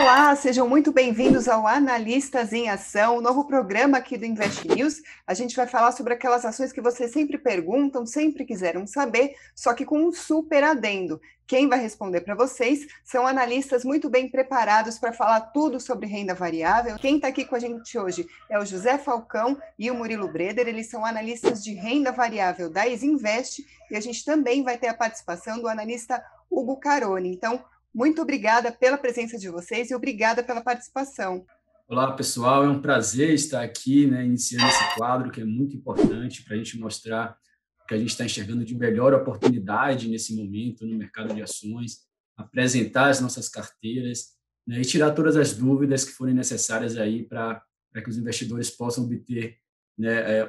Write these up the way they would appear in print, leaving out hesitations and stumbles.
Olá, sejam muito bem-vindos ao Analistas em Ação, o novo programa aqui do Invest News. A gente vai falar sobre aquelas ações que vocês sempre perguntam, sempre quiseram saber, só que com um super adendo. Quem vai responder para vocês são analistas muito bem preparados para falar tudo sobre renda variável. Quem está aqui com a gente hoje é o José Falcão e o Murilo Breder. Eles são analistas de renda variável da Isinvest e a gente também vai ter a participação do analista Hugo Caroni. Então, muito obrigada pela presença de vocês e obrigada pela participação. Olá, pessoal. É um prazer estar aqui, iniciando esse quadro que é muito importante para a gente mostrar o que a gente está enxergando de melhor oportunidade nesse momento no mercado de ações, apresentar as nossas carteiras, e tirar todas as dúvidas que forem necessárias aí para que os investidores possam obter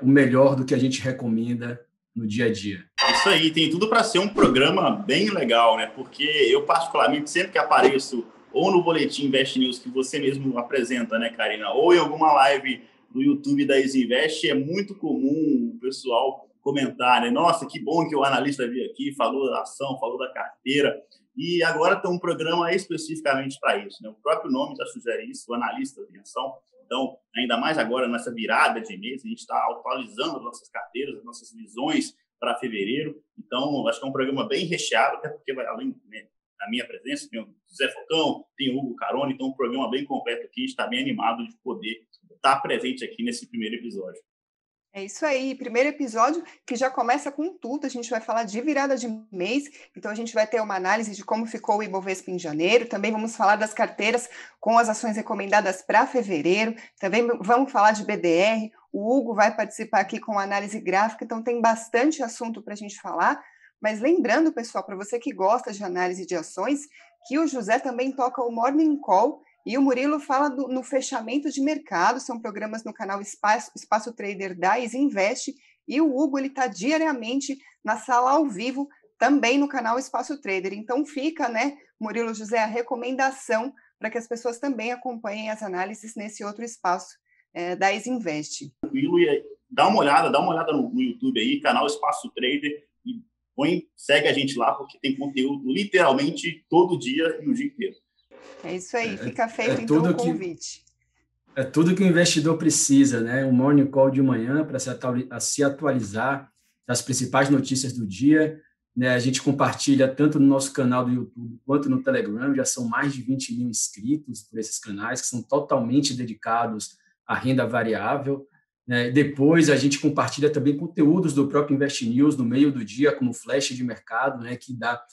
o melhor do que a gente recomenda no dia a dia. Isso aí, tem tudo para ser um programa bem legal, né? Porque eu, particularmente, sempre que apareço ou no Boletim Invest News que você mesmo apresenta, né, Karina, ou em alguma live no YouTube da Isinvest, é muito comum o pessoal comentar, né? Nossa, que bom que o analista veio aqui, falou da ação, falou da carteira. E agora tem um programa especificamente para isso, né? O próprio nome já sugere isso, o analista de ação. Então, ainda mais agora nessa virada de mês, a gente está atualizando as nossas carteiras, as nossas visões para fevereiro. Então, acho que é um programa bem recheado, até porque vai além, né, da minha presença, tem o José Falcão, tem o Hugo Caroni, então um programa bem completo aqui. A gente está bem animado de poder estar presente aqui nesse primeiro episódio. É isso aí, primeiro episódio que já começa com tudo, a gente vai falar de virada de mês, então a gente vai ter uma análise de como ficou o Ibovespa em janeiro, também vamos falar das carteiras com as ações recomendadas para fevereiro, também vamos falar de BDR, o Hugo vai participar aqui com análise gráfica, então tem bastante assunto para a gente falar, mas lembrando, pessoal, para você que gosta de análise de ações, que o José também toca o Morning Call, e o Murilo fala no fechamento de mercado, são programas no canal Espaço Trader da Isinvest, e o Hugo está diariamente na sala ao vivo, também no canal Espaço Trader. Então fica, né, Murilo, José, a recomendação para que as pessoas também acompanhem as análises nesse outro espaço da Isinvest. Tranquilo, e dá uma olhada no YouTube aí, canal Espaço Trader, e segue a gente lá, porque tem conteúdo literalmente todo dia e o dia inteiro. É isso aí, fica feito então o convite. É tudo que o investidor precisa, né? Um morning call de manhã para se atualizar das principais notícias do dia. Né? A gente compartilha tanto no nosso canal do YouTube quanto no Telegram, já são mais de 20 mil inscritos por esses canais, que são totalmente dedicados à renda variável. Né? Depois a gente compartilha também conteúdos do próprio Invest News no meio do dia, como flash de mercado, né? Que dá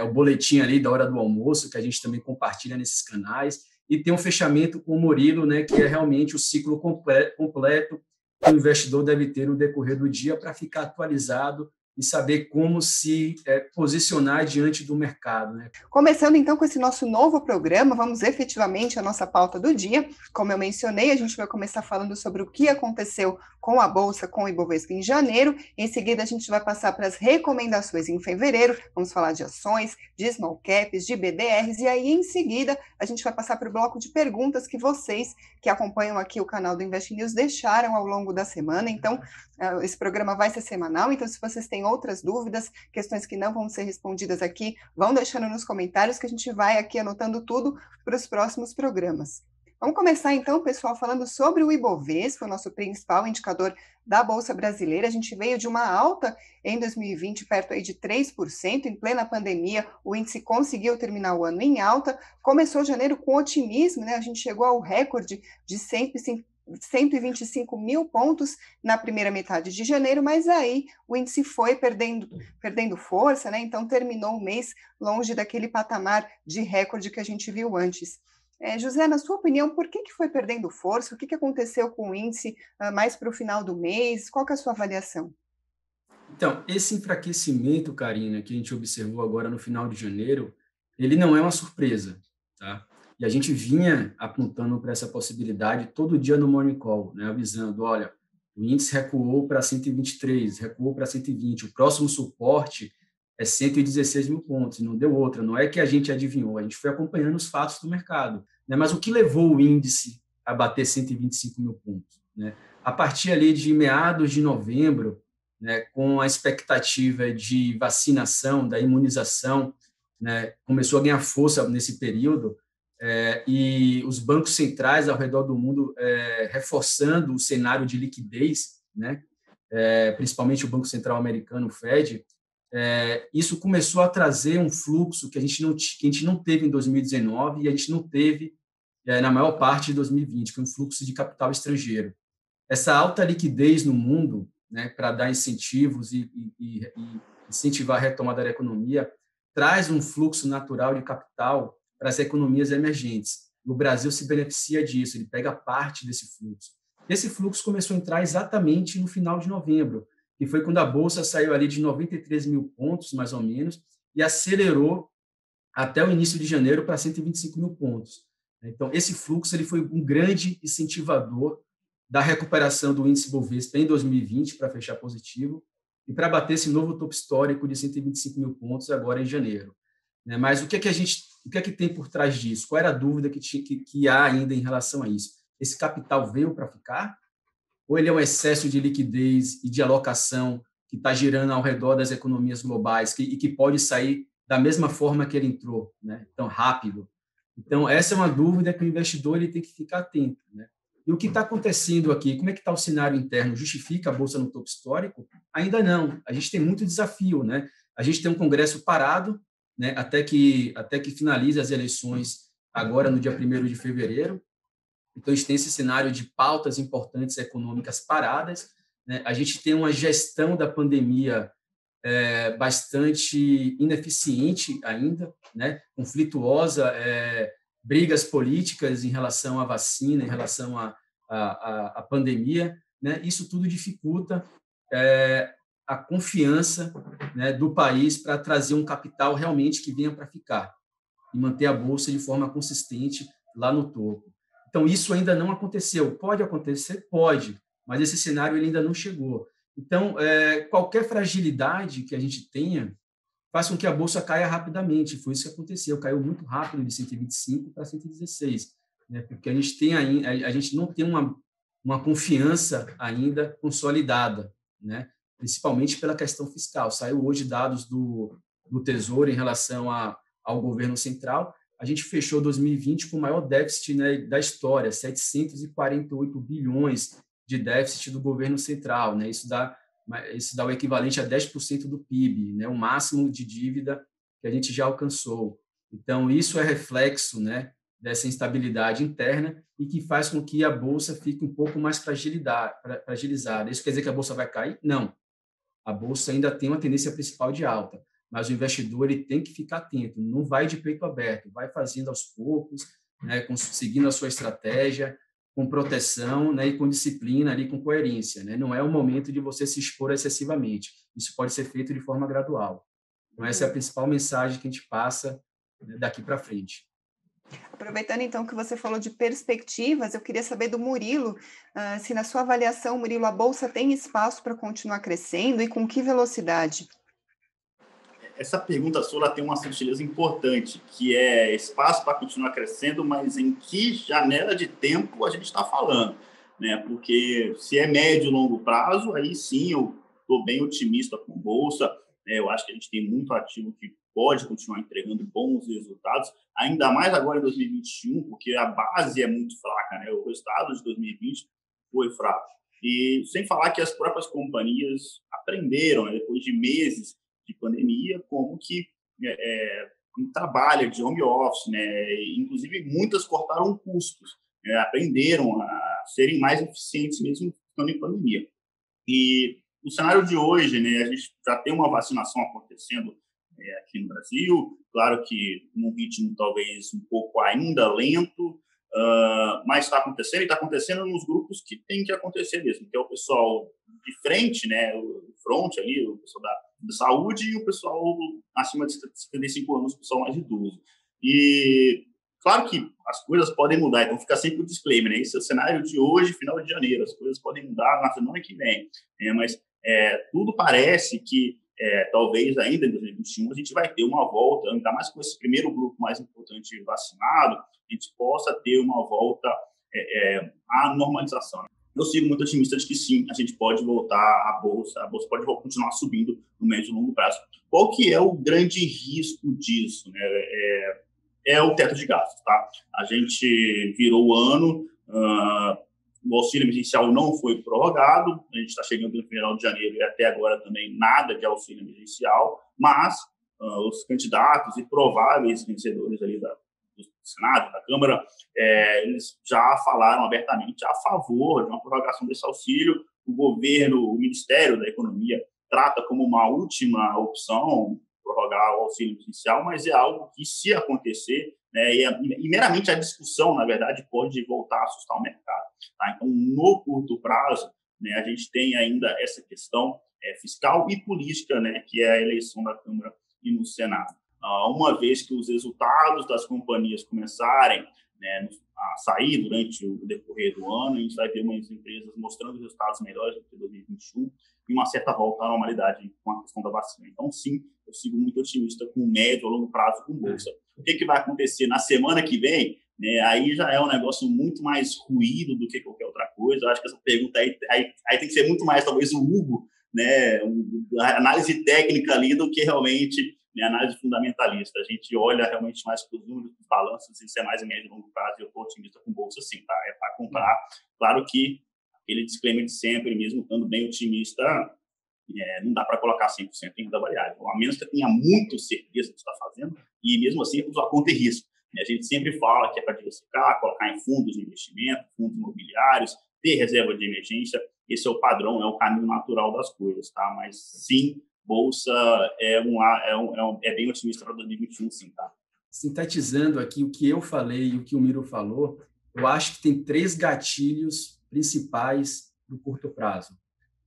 o boletim ali da hora do almoço, que a gente também compartilha nesses canais, e tem um fechamento com o Murilo, né, que é realmente o ciclo completo que o investidor deve ter no decorrer do dia para ficar atualizado e saber como se posicionar diante do mercado. Né? Começando, então, com esse nosso novo programa, vamos efetivamente à nossa pauta do dia. Como eu mencionei, a gente vai começar falando sobre o que aconteceu com a Bolsa, com o Ibovespa em janeiro. Em seguida, a gente vai passar para as recomendações em fevereiro. Vamos falar de ações, de small caps, de BDRs. E aí, em seguida, a gente vai passar para o bloco de perguntas que vocês, que acompanham aqui o canal do Invest News, deixaram ao longo da semana. Então, esse programa vai ser semanal. Então, se vocês têm outras dúvidas, questões que não vão ser respondidas aqui, vão deixando nos comentários que a gente vai aqui anotando tudo para os próximos programas. Vamos começar então, pessoal, falando sobre o Ibovespa, o nosso principal indicador da Bolsa Brasileira. A gente veio de uma alta em 2020, perto aí de 3%, em plena pandemia, o índice conseguiu terminar o ano em alta, começou janeiro com otimismo, né? A gente chegou ao recorde de 125 mil pontos na primeira metade de janeiro, mas aí o índice foi perdendo força, né? Então terminou o mês longe daquele patamar de recorde que a gente viu antes. José, na sua opinião, por que foi perdendo força? O que aconteceu com o índice mais para o final do mês? Qual que é a sua avaliação? Então, esse enfraquecimento, Karina, que a gente observou agora no final de janeiro, ele não é uma surpresa, tá? E a gente vinha apontando para essa possibilidade todo dia no Morning Call, né, avisando, olha, o índice recuou para 123, recuou para 120, o próximo suporte é 116 mil pontos, não deu outra, não é que a gente adivinhou, a gente foi acompanhando os fatos do mercado. Né? Mas o que levou o índice a bater 125 mil pontos? Né? A partir ali de meados de novembro, né, com a expectativa de vacinação, da imunização, né, começou a ganhar força nesse período, e os bancos centrais ao redor do mundo reforçando o cenário de liquidez, né? Principalmente o Banco Central americano, o Fed, isso começou a trazer um fluxo que a gente não teve em 2019 e a gente não teve na maior parte de 2020, que é um fluxo de capital estrangeiro. Essa alta liquidez no mundo, né, para dar incentivos e incentivar a retomada da economia, traz um fluxo natural de capital para as economias emergentes. O Brasil se beneficia disso, ele pega parte desse fluxo. Esse fluxo começou a entrar exatamente no final de novembro, que foi quando a Bolsa saiu ali de 93 mil pontos, mais ou menos, e acelerou até o início de janeiro para 125 mil pontos. Então, esse fluxo ele foi um grande incentivador da recuperação do índice Bovespa em 2020 para fechar positivo e para bater esse novo topo histórico de 125 mil pontos agora em janeiro. Mas o que é que tem por trás disso? Qual era a dúvida que há ainda em relação a isso? Esse capital veio para ficar? Ou ele é um excesso de liquidez e de alocação que está girando ao redor das economias globais e que pode sair da mesma forma que ele entrou, né? Tão rápido? Então, essa é uma dúvida que o investidor ele tem que ficar atento, né? E o que está acontecendo aqui? Como é que está o cenário interno? Justifica a Bolsa no topo histórico? Ainda não. A gente tem muito desafio, né? A gente tem um Congresso parado, né? Até que finalize as eleições agora no dia 1º de fevereiro. Então, a gente tem esse cenário de pautas importantes econômicas paradas, né? A gente tem uma gestão da pandemia bastante ineficiente ainda, né? Conflituosa, brigas políticas em relação à vacina, em relação à pandemia, né? Isso tudo dificulta a confiança, né, do país para trazer um capital realmente que venha para ficar e manter a Bolsa de forma consistente lá no topo. Então, isso ainda não aconteceu. Pode acontecer? Pode, mas esse cenário ele ainda não chegou. Então, qualquer fragilidade que a gente tenha faz com que a Bolsa caia rapidamente. Foi isso que aconteceu. Caiu muito rápido de 125 para 116, né? Porque a gente não tem uma confiança ainda consolidada, né? Principalmente pela questão fiscal. Saiu hoje dados do Tesouro em relação ao governo central. A gente fechou 2020 com o maior déficit, né, da história, 748 bilhões de déficit do governo central, né? Isso dá o equivalente a 10% do PIB, né? O máximo de dívida que a gente já alcançou. Então, isso é reflexo, né, dessa instabilidade interna e que faz com que a Bolsa fique um pouco mais fragilizada. Isso quer dizer que a Bolsa vai cair? Não. A Bolsa ainda tem uma tendência principal de alta, mas o investidor ele tem que ficar atento, não vai de peito aberto, vai fazendo aos poucos, né, seguindo a sua estratégia, com proteção, né, e com disciplina, ali, com coerência, né? Não é o momento de você se expor excessivamente. Isso pode ser feito de forma gradual. Então, essa é a principal mensagem que a gente passa, né, daqui para frente. Aproveitando, então, que você falou de perspectivas, eu queria saber do Murilo, se na sua avaliação, Murilo, a Bolsa tem espaço para continuar crescendo e com que velocidade? Essa pergunta sua tem uma sutileza importante, que é espaço para continuar crescendo, mas em que janela de tempo a gente está falando, né? Porque se é médio e longo prazo, aí sim eu estou bem otimista com Bolsa, né? Eu acho que a gente tem muito ativo que pode continuar entregando bons resultados, ainda mais agora em 2021, porque a base é muito fraca, né? O resultado de 2020 foi fraco. E sem falar que as próprias companhias aprenderam, né, depois de meses de pandemia, como que trabalha de home office, né? Inclusive, muitas cortaram custos, né? Aprenderam a serem mais eficientes mesmo estando em pandemia. E o cenário de hoje, né, a gente já tem uma vacinação acontecendo aqui no Brasil, claro que num ritmo talvez um pouco ainda lento, mas está acontecendo, e está acontecendo nos grupos que tem que acontecer mesmo, que é o pessoal de frente, né, o front ali, o pessoal da saúde e o pessoal acima de 75 anos, o pessoal mais idoso. E claro que as coisas podem mudar, então fica sempre o disclaimer, né? Esse é o cenário de hoje, final de janeiro, as coisas podem mudar na semana que vem, né? Mas tudo parece que talvez ainda em 2021 a gente vai ter uma volta, ainda mais com esse primeiro grupo mais importante vacinado, a gente possa ter uma volta à normalização. Eu sigo muito otimista de que sim, a gente pode voltar a Bolsa pode continuar subindo no médio e longo prazo. Qual que é o grande risco disso, né? é o teto de gastos, tá? A gente virou o ano, o auxílio emergencial não foi prorrogado, a gente está chegando no final de janeiro e até agora também nada de auxílio emergencial, mas os candidatos e prováveis vencedores ali do Senado, da Câmara, eles já falaram abertamente a favor de uma prorrogação desse auxílio. O governo, o Ministério da Economia, trata como uma última opção prorrogar o auxílio emergencial, mas é algo que, se acontecer, né, e meramente a discussão, na verdade, pode voltar a assustar o mercado. Tá? Então, no curto prazo, né, a gente tem ainda essa questão fiscal e política, né, que é a eleição da Câmara e no Senado. Uma vez que os resultados das companhias começarem, né, a sair durante o decorrer do ano, a gente vai ver umas empresas mostrando resultados melhores do que 2021 e uma certa volta à normalidade com a questão da vacina. Então, sim, eu sigo muito otimista com o médio a longo prazo com Bolsa. O que vai acontecer na semana que vem, né, aí já é um negócio muito mais ruído do que qualquer outra coisa. Eu acho que essa pergunta aí tem que ser muito mais, talvez, o Hugo, né, a análise técnica ali do que realmente análise fundamentalista. A gente olha realmente mais para os números, para os balanços, isso é mais em médio e longo prazo, e eu estou otimista com bolsa, sim, tá? É para comprar. Claro que aquele disclaimer de sempre, mesmo estando bem otimista, não dá para colocar 100% em renda variável, a menos que eu tenha muito certeza do que está fazendo, e mesmo assim é usar conta e risco. A gente sempre fala que é para diversificar, colocar em fundos de investimento, fundos imobiliários, ter reserva de emergência, esse é o padrão, é o caminho natural das coisas, tá? Mas sim, bolsa é bem otimista para 2021, sim, tá? Sintetizando aqui o que eu falei e o que o Miro falou, eu acho que tem 3 gatilhos principais no curto prazo.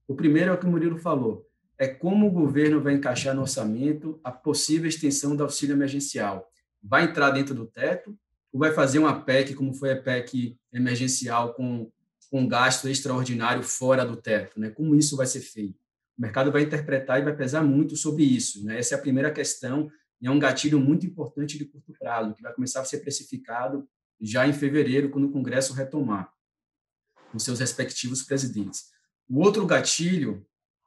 O primeiro é o que o Murilo falou, é como o governo vai encaixar no orçamento a possível extensão do auxílio emergencial. Vai entrar dentro do teto ou vai fazer uma PEC, como foi a PEC emergencial, com gasto extraordinário fora do teto, né? Como isso vai ser feito? O mercado vai interpretar e vai pesar muito sobre isso, né? Essa é a primeira questão e é um gatilho muito importante de curto prazo, que vai começar a ser precificado já em fevereiro, quando o Congresso retomar, com seus respectivos presidentes. O outro gatilho,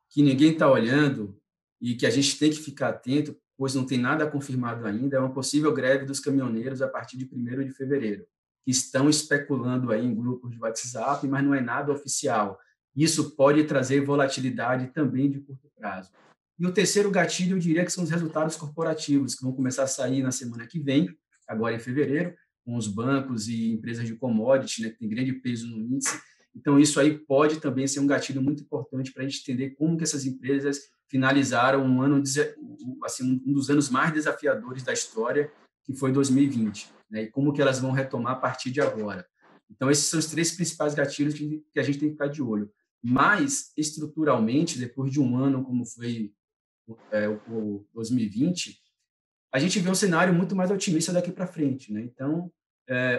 que ninguém está olhando e que a gente tem que ficar atento, pois não tem nada confirmado ainda, é uma possível greve dos caminhoneiros a partir de 1º de fevereiro, que estão especulando aí em grupos de WhatsApp, mas não é nada oficial. Isso pode trazer volatilidade também de curto prazo. E o terceiro gatilho, eu diria que são os resultados corporativos, que vão começar a sair na semana que vem, agora em fevereiro, com os bancos e empresas de commodity, né, que tem grande peso no índice. Então, isso aí pode também ser um gatilho muito importante para a gente entender como que essas empresas finalizaram um ano, assim, um dos anos mais desafiadores da história, que foi 2020, né, e como que elas vão retomar a partir de agora. Então, esses são os 3 principais gatilhos que a gente tem que ficar de olho. Mas, estruturalmente, depois de um ano como foi o 2020, a gente vê um cenário muito mais otimista daqui para frente, né? Então,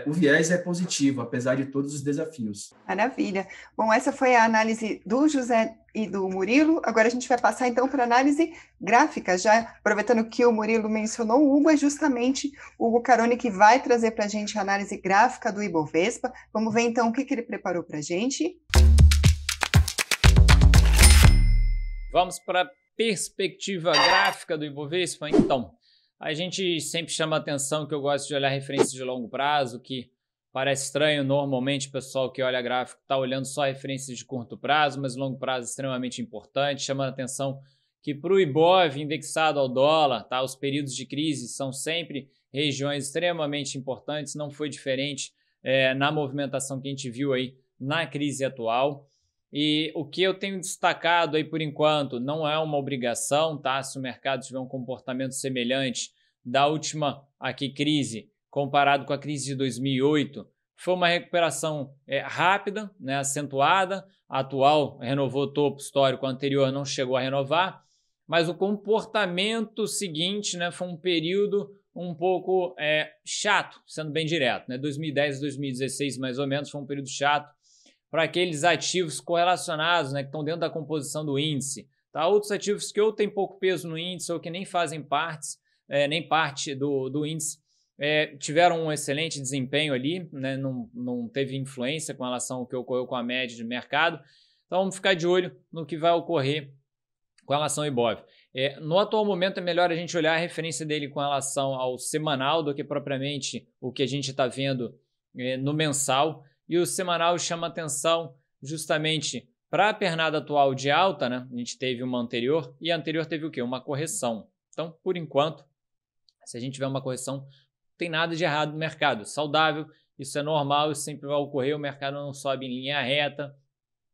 o viés é positivo, apesar de todos os desafios. Maravilha. Bom, essa foi a análise do José e do Murilo. Agora a gente vai passar, então, para a análise gráfica. Já aproveitando que o Murilo mencionou o Hugo, é justamente o Hugo Caroni que vai trazer para a gente a análise gráfica do Ibovespa. Vamos ver, então, o que ele preparou para a gente. Vamos para a perspectiva gráfica do Ibovespa, então. A gente sempre chama a atenção que eu gosto de olhar referências de longo prazo, que parece estranho, normalmente o pessoal que olha gráfico está olhando só referências de curto prazo, mas longo prazo é extremamente importante, chamando a atenção que para o Ibov, indexado ao dólar, tá, os períodos de crise são sempre regiões extremamente importantes, não foi diferente na movimentação que a gente viu aí na crise atual. E o que eu tenho destacado aí por enquanto não é uma obrigação, tá? Se o mercado tiver um comportamento semelhante da última aqui crise, comparado com a crise de 2008, foi uma recuperação rápida, né, acentuada. A atual renovou o topo histórico, a anterior não chegou a renovar, mas o comportamento seguinte, né, foi um período um pouco chato, sendo bem direto, né? 2010 e 2016 mais ou menos foi um período chato para aqueles ativos correlacionados, né, que estão dentro da composição do índice. Tá? Outros ativos que ou têm pouco peso no índice ou que nem fazem nem parte do índice, tiveram um excelente desempenho ali, né, não teve influência com relação ao que ocorreu com a média de mercado. Então vamos ficar de olho no que vai ocorrer com relação ao Ibov. No atual momento é melhor a gente olhar a referência dele com relação ao semanal do que propriamente o que a gente está vendo no mensal. E o semanal chama atenção justamente para a pernada atual de alta, né? A gente teve uma anterior e a anterior teve o quê? Uma correção. Então, por enquanto, se a gente tiver uma correção, não tem nada de errado no mercado. Saudável, isso é normal, isso sempre vai ocorrer, o mercado não sobe em linha reta.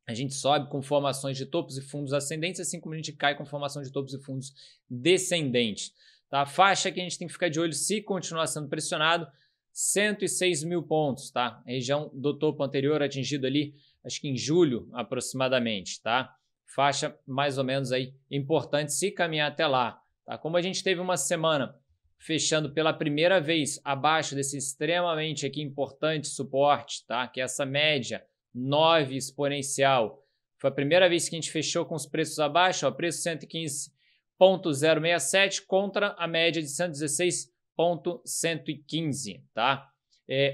A gente sobe com formações de topos e fundos ascendentes, assim como a gente cai com formação de topos e fundos descendentes. Tá? A faixa que a gente tem que ficar de olho se continuar sendo pressionado, 106 mil pontos. Tá? A região do topo anterior atingido ali, acho que em julho aproximadamente. Tá? Faixa mais ou menos aí importante se caminhar até lá. Tá? Como a gente teve uma semana fechando pela primeira vez abaixo desse extremamente aqui importante suporte, tá? Que é essa média 9 exponencial. Foi a primeira vez que a gente fechou com os preços abaixo, ó, preço 115.067 contra a média de 116.115, tá?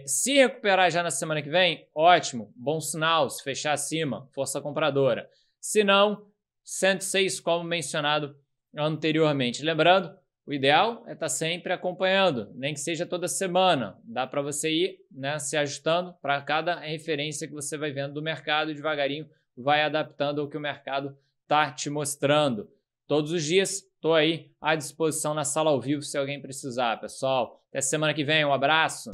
Se recuperar já na semana que vem, ótimo, bom sinal, se fechar acima, força compradora. Se não, 106 como mencionado anteriormente. Lembrando, o ideal é estar sempre acompanhando, nem que seja toda semana. Dá para você ir, né, se ajustando para cada referência que você vai vendo do mercado e devagarinho vai adaptando ao que o mercado está te mostrando. Todos os dias estou aí à disposição na sala ao vivo se alguém precisar, pessoal. Até semana que vem, um abraço.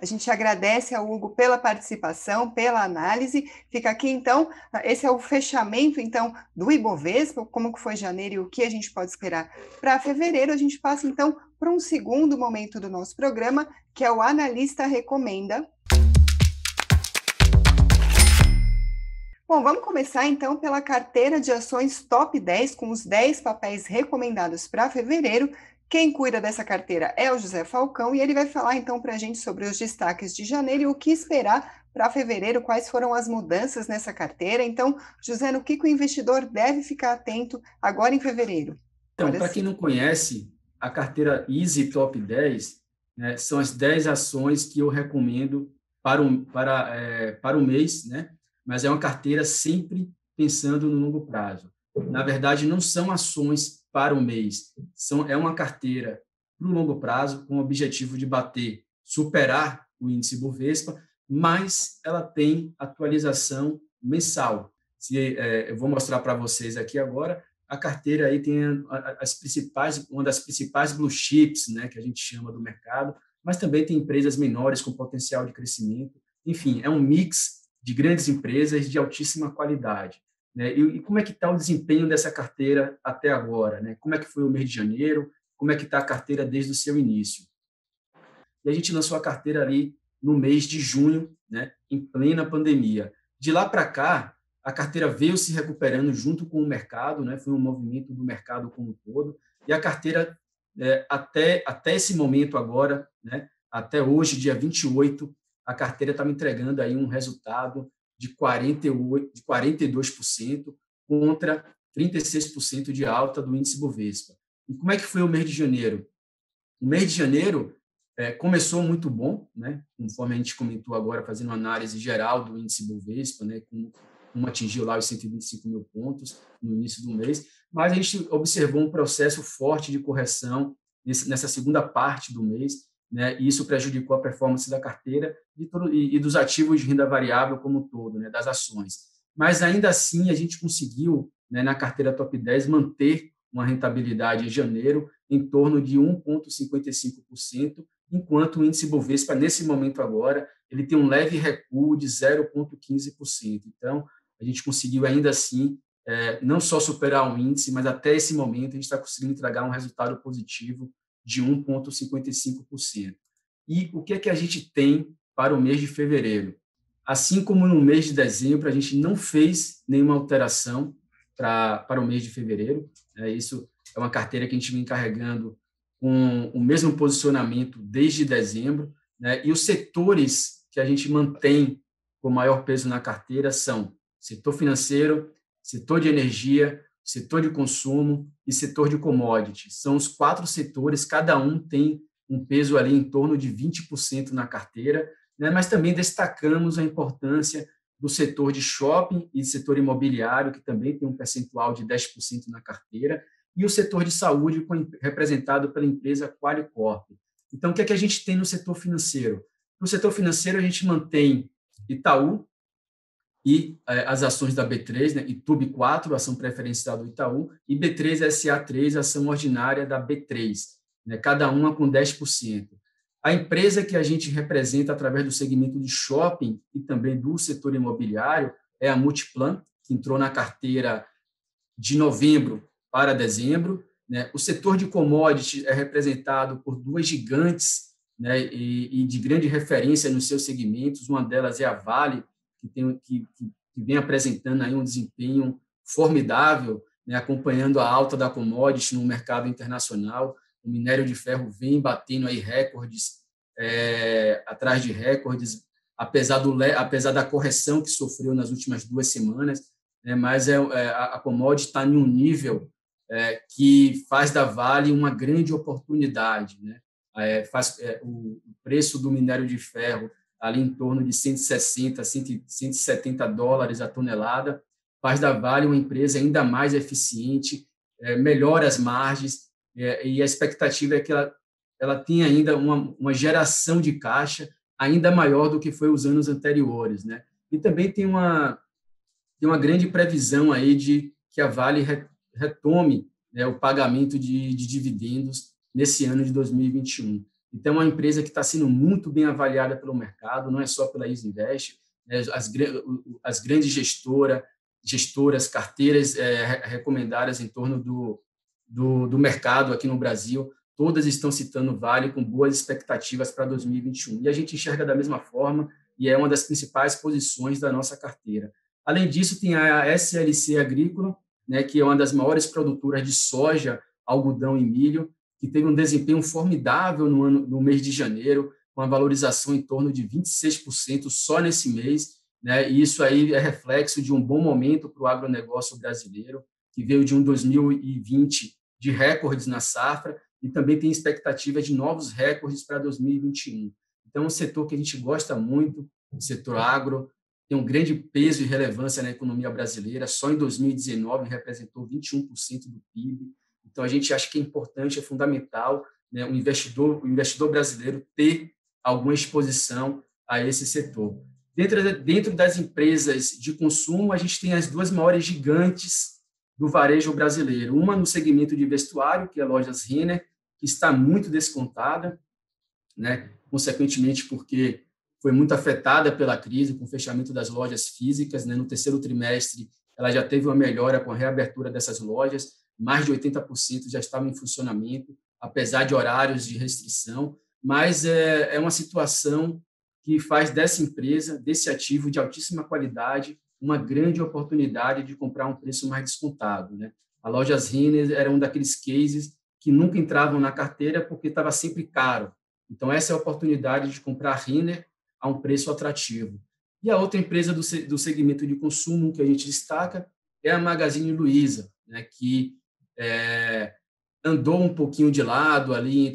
A gente agradece ao Hugo pela participação, pela análise. Fica aqui, então, esse é o fechamento, então, do Ibovespa, como que foi janeiro e o que a gente pode esperar para fevereiro. A gente passa, então, para um segundo momento do nosso programa, que é o Analista Recomenda. Bom, vamos começar, então, pela carteira de ações top 10, com os 10 papéis recomendados para fevereiro. Quem cuida dessa carteira é o José Falcão e ele vai falar então para a gente sobre os destaques de janeiro e o que esperar para fevereiro, quais foram as mudanças nessa carteira. Então, José, no que o investidor deve ficar atento agora em fevereiro? Então, para quem não conhece, a carteira Easy Top 10, né, são as 10 ações que eu recomendo para o mês, né? Mas é uma carteira sempre pensando no longo prazo. Na verdade, não são ações para o mês, é uma carteira para o longo prazo, com o objetivo de superar o índice Bovespa, mas ela tem atualização mensal. Eu vou mostrar para vocês aqui agora, a carteira aí tem uma das principais blue chips, né, que a gente chama do mercado, mas também tem empresas menores com potencial de crescimento. Enfim, é um mix de grandes empresas de altíssima qualidade. Né? E como é que está o desempenho dessa carteira até agora? Né? Como é que foi o mês de janeiro? Como é que está a carteira desde o seu início? E a gente lançou a carteira ali no mês de junho, né? Em plena pandemia. De lá para cá, a carteira veio se recuperando junto com o mercado, né? Foi um movimento do mercado como um todo. E a carteira, até esse momento agora, né? Até hoje, dia 28, a carteira está me entregando aí um resultado de 42% contra 36% de alta do índice Bovespa. E como é que foi o mês de janeiro? O mês de janeiro começou muito bom, né? Conforme a gente comentou agora, fazendo uma análise geral do índice Bovespa, né? Como atingiu lá os 125 mil pontos no início do mês, mas a gente observou um processo forte de correção nessa segunda parte do mês, né? E isso prejudicou a performance da carteira e dos ativos de renda variável como um todo, né? Das ações. Mas, ainda assim, a gente conseguiu, né, na carteira top 10, manter uma rentabilidade em janeiro em torno de 1,55%, enquanto o índice Bovespa, nesse momento agora, ele tem um leve recuo de 0,15%. Então, a gente conseguiu, ainda assim, não só superar o índice, mas até esse momento a gente está conseguindo entregar um resultado positivo de 1,55%. E o que é que a gente tem para o mês de fevereiro? Assim como no mês de dezembro, a gente não fez nenhuma alteração para o mês de fevereiro. Isso é uma carteira que a gente vem carregando com o mesmo posicionamento desde dezembro, né? E os setores que a gente mantém com maior peso na carteira são setor financeiro, setor de energia, setor de consumo e setor de commodities. São os 4 setores, cada um tem um peso ali em torno de 20% na carteira, né? Mas também destacamos a importância do setor de shopping e setor imobiliário, que também tem um percentual de 10% na carteira, e o setor de saúde, representado pela empresa Qualicorp. Então, o que é que a gente tem no setor financeiro? No setor financeiro, a gente mantém Itaú e as ações da B3, né, ITUB4, ação preferencial do Itaú, e B3SA3, ação ordinária da B3, né, cada uma com 10%. A empresa que a gente representa através do segmento de shopping e também do setor imobiliário é a Multiplan, que entrou na carteira de novembro para dezembro, né? O setor de commodities é representado por duas gigantes, né, e de grande referência nos seus segmentos. Uma delas é a Vale, que vem apresentando aí um desempenho formidável, né, acompanhando a alta da commodity no mercado internacional. O minério de ferro vem batendo aí recordes atrás de recordes, apesar da correção que sofreu nas últimas 2 semanas, né, mas a commodity está em um nível que faz da Vale uma grande oportunidade, né? O preço do minério de ferro ali em torno de 160, 170 dólares a tonelada, faz da Vale uma empresa ainda mais eficiente, melhora as margens, e a expectativa é que ela tenha ainda uma geração de caixa ainda maior do que foi os anos anteriores, né? E também tem uma grande previsão aí de que a Vale retome, né, o pagamento de dividendos nesse ano de 2021. Então, é uma empresa que está sendo muito bem avaliada pelo mercado, não é só pela Isinvest, né, as grandes gestoras, carteiras recomendadas em torno do mercado aqui no Brasil, todas estão citando Vale com boas expectativas para 2021. E a gente enxerga da mesma forma e é uma das principais posições da nossa carteira. Além disso, tem a SLC Agrícola, né, que é uma das maiores produtoras de soja, algodão e milho, que teve um desempenho formidável no mês de janeiro, com a valorização em torno de 26% só nesse mês, né? E isso aí é reflexo de um bom momento para o agronegócio brasileiro, que veio de um 2020 de recordes na safra e também tem expectativa de novos recordes para 2021. Então, é um setor que a gente gosta muito, o setor agro, tem um grande peso e relevância na economia brasileira, só em 2019 representou 21% do PIB. Então, a gente acha que é importante, é fundamental, né, o investidor brasileiro ter alguma exposição a esse setor. Dentro das empresas de consumo, a gente tem as duas maiores gigantes do varejo brasileiro. Uma no segmento de vestuário, que é a Lojas Renner, que está muito descontada, né, consequentemente porque foi muito afetada pela crise, com o fechamento das lojas físicas, né? No terceiro trimestre, ela já teve uma melhora com a reabertura dessas lojas, mais de 80% já estavam em funcionamento, apesar de horários de restrição, mas é uma situação que faz dessa empresa, desse ativo de altíssima qualidade, uma grande oportunidade de comprar um preço mais descontado, né? A Lojas Renner era um daqueles cases que nunca entravam na carteira porque estava sempre caro. Então, essa é a oportunidade de comprar Renner a um preço atrativo. E a outra empresa do segmento de consumo que a gente destaca é a Magazine Luiza, né, que andou um pouquinho de lado ali,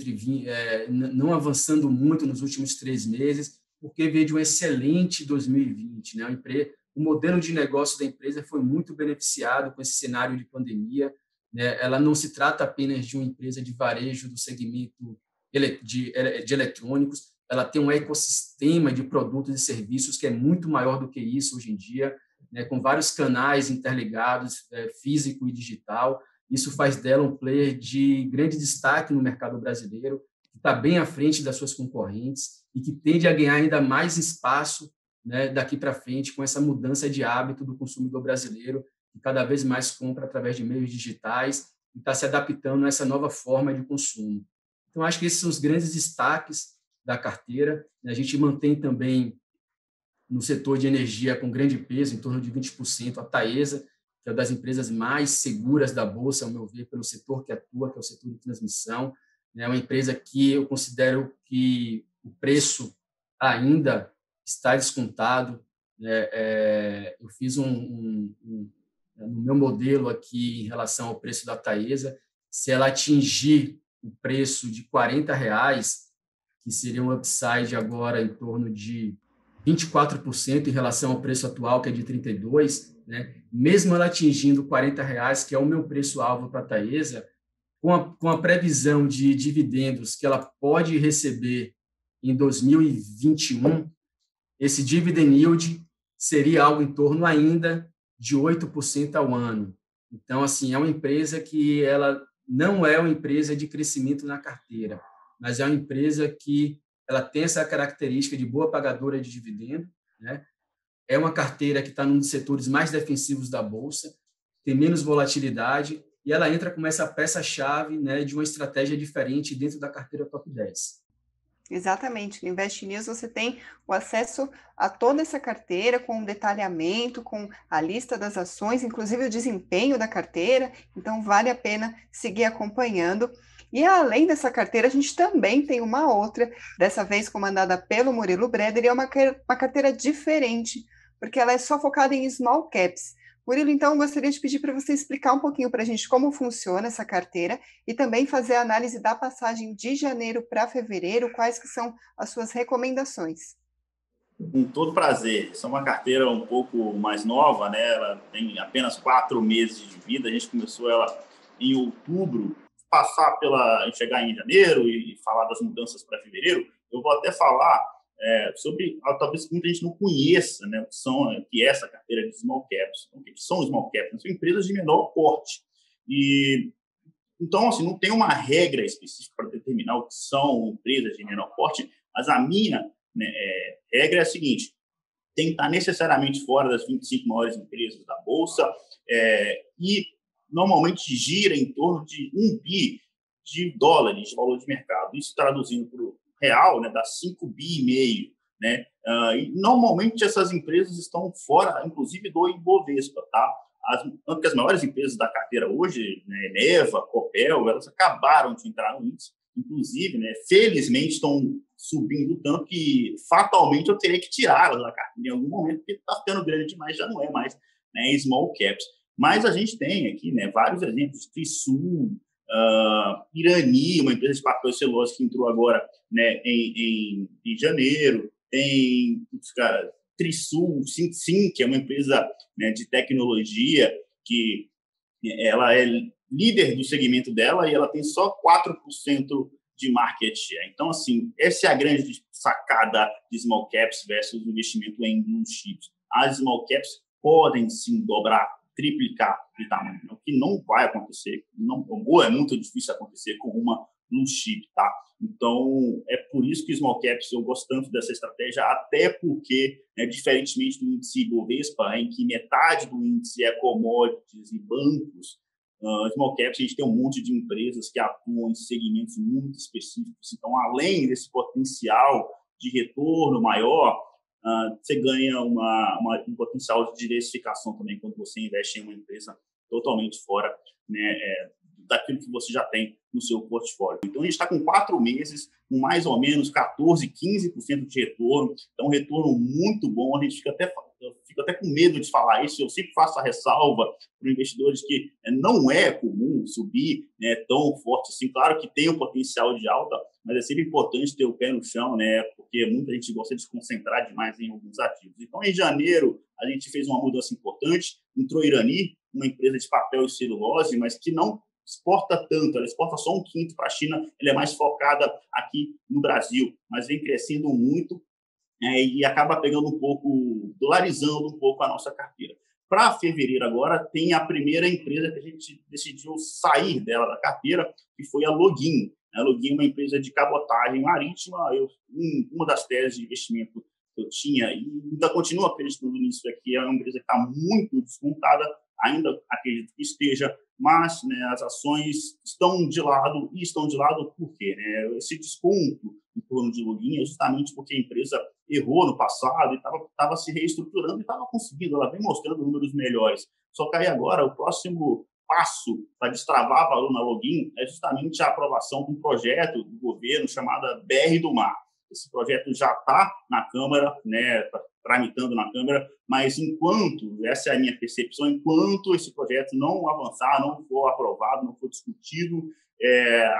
não avançando muito nos últimos 3 meses, porque veio de um excelente 2020. Né? O modelo de negócio da empresa foi muito beneficiado com esse cenário de pandemia. Né? Ela não se trata apenas de uma empresa de varejo do segmento de eletrônicos, ela tem um ecossistema de produtos e serviços que é muito maior do que isso hoje em dia, né, com vários canais interligados, físico e digital. Isso faz dela um player de grande destaque no mercado brasileiro, que está bem à frente das suas concorrentes e que tende a ganhar ainda mais espaço, né, daqui para frente com essa mudança de hábito do consumidor brasileiro, que cada vez mais compra através de meios digitais e está se adaptando a essa nova forma de consumo. Então, acho que esses são os grandes destaques da carteira. A gente mantém também no setor de energia com grande peso, em torno de 20%, a Taesa, que é uma das empresas mais seguras da Bolsa, ao meu ver, pelo setor que atua, que é o setor de transmissão. É uma empresa que eu considero que o preço ainda está descontado. Eu fiz no meu modelo aqui em relação ao preço da Taesa, se ela atingir o preço de R$40, que seria um upside agora em torno de 24% em relação ao preço atual, que é de 32, né? Mesmo ela atingindo R$ 40, que é o meu preço-alvo para a Taesa, com a previsão de dividendos que ela pode receber em 2021, esse dividend yield seria algo em torno ainda de 8% ao ano. Então, assim, é uma empresa que ela não é uma empresa de crescimento na carteira, mas é uma empresa que ela tem essa característica de boa pagadora de dividendo, né? É uma carteira que está num dos setores mais defensivos da Bolsa, tem menos volatilidade, e ela entra como essa peça-chave, né, de uma estratégia diferente dentro da carteira top 10. Exatamente, no Invest News você tem o acesso a toda essa carteira com um detalhamento, com a lista das ações, inclusive o desempenho da carteira, então vale a pena seguir acompanhando. E além dessa carteira, a gente também tem uma outra, dessa vez comandada pelo Murilo Breder, e é uma carteira diferente, porque ela é só focada em small caps. Murilo, então, gostaria de pedir para você explicar um pouquinho para a gente como funciona essa carteira e também fazer a análise da passagem de janeiro para fevereiro, quais que são as suas recomendações. Com todo prazer. Essa é uma carteira um pouco mais nova, né? Ela tem apenas 4 meses de vida. A gente começou ela em outubro, a gente chegar em janeiro e falar das mudanças para fevereiro. Eu vou até falar sobre, talvez muita gente não conheça, né, que é essa carteira de small caps. Então, o que são small caps? São empresas de menor porte. Então, assim, não tem uma regra específica para determinar o que são empresas de menor porte, mas a minha, né, regra é a seguinte: tem que estar necessariamente fora das 25 maiores empresas da Bolsa e normalmente gira em torno de $1 bi de valor de mercado. Isso traduzindo para o real, né, dá 5,5 bi, né? E normalmente essas empresas estão fora, inclusive, do Ibovespa, tá? Porque as maiores empresas da carteira hoje, né, Eneva, Copel, elas acabaram de entrar no índice, inclusive, né, felizmente estão subindo tanto que fatalmente eu terei que tirá-las da carteira em algum momento, porque está ficando grande demais, já não é mais, né, small caps. Mas a gente tem aqui, né, vários exemplos: Trisul, Irani, uma empresa de papel e celulose que entrou agora, né, em janeiro. Tem Trisul, Sim, que é uma empresa, né, de tecnologia que ela é líder do segmento dela e ela tem só 4% de market share. Então, assim, essa é a grande sacada de small caps versus investimento em blue chips. As small caps podem, sim, dobrar, triplicar de tamanho, o que não vai acontecer, ou é muito difícil acontecer com uma blue chip, tá? Então, é por isso que small caps eu gosto tanto dessa estratégia, até porque, né, diferentemente do índice Ibovespa, em que metade do índice é commodities e bancos, small caps a gente tem um monte de empresas que atuam em segmentos muito específicos. Então, além desse potencial de retorno maior, você ganha um potencial de diversificação também quando você investe em uma empresa totalmente fora, né, daquilo que você já tem no seu portfólio. Então, a gente está com 4 meses, com mais ou menos 14%, 15% de retorno. Então, um retorno muito bom. A gente fica até com medo de falar isso. Eu sempre faço a ressalva para investidores que não é comum subir, né, tão forte assim. Claro que tem um potencial de alta, mas é sempre importante ter o pé no chão, né, porque muita gente gosta de se concentrar demais em alguns ativos. Então, em janeiro, a gente fez uma mudança importante. Entrou Irani, uma empresa de papel e celulose, mas que não exporta tanto, ela exporta só 1/5 para a China, ela é mais focada aqui no Brasil, mas vem crescendo muito, e acaba pegando um pouco, dolarizando um pouco a nossa carteira. Para fevereiro agora, tem a primeira empresa que a gente decidiu sair dela da carteira, que foi a Login. A Login é uma empresa de cabotagem marítima, uma das teses de investimento que eu tinha, e ainda continuo acreditando nisso aqui, é uma empresa que está muito descontada, ainda acredito que esteja, mas, né, as ações estão de lado, e estão de lado por quê? Né? Esse desconto em torno de Login é justamente porque a empresa errou no passado e estava se reestruturando e estava conseguindo, ela vem mostrando números melhores. Só que aí agora o próximo passo para destravar valor na Login é justamente a aprovação de um projeto do governo chamado BR do Mar. Esse projeto já está na Câmara, né, tramitando na Câmara, mas essa é a minha percepção, enquanto esse projeto não avançar, não for aprovado, não for discutido,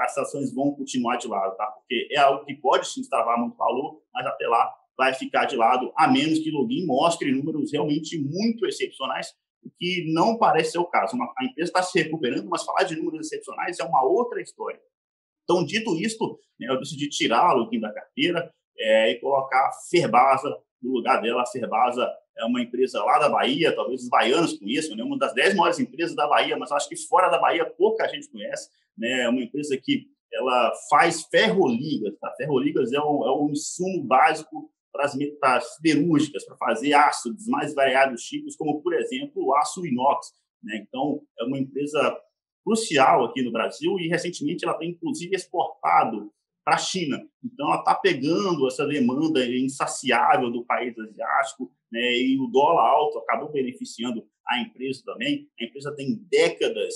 as ações vão continuar de lado, tá? Porque é algo que pode sim destravar muito valor, mas até lá vai ficar de lado, a menos que o login mostre números realmente muito excepcionais, o que não parece ser o caso. A empresa está se recuperando, mas falar de números excepcionais é uma outra história. Então, dito isto, né, eu decidi tirar o login da carteira e colocar a Ferbasa no lugar dela. A Ferbasa é uma empresa lá da Bahia, talvez os baianos conheçam, né, uma das 10 maiores empresas da Bahia, mas acho que fora da Bahia pouca gente conhece. Né, é uma empresa que ela faz ferroligas. Tá? Ferroligas é um insumo básico para as siderúrgicas, para fazer aço dos mais variados tipos, como, por exemplo, o aço inox. Né? Então, é uma empresa crucial aqui no Brasil e, recentemente, ela tem, inclusive, exportado para a China. Então, ela está pegando essa demanda insaciável do país asiático, né? E o dólar alto acabou beneficiando a empresa também. A empresa tem décadas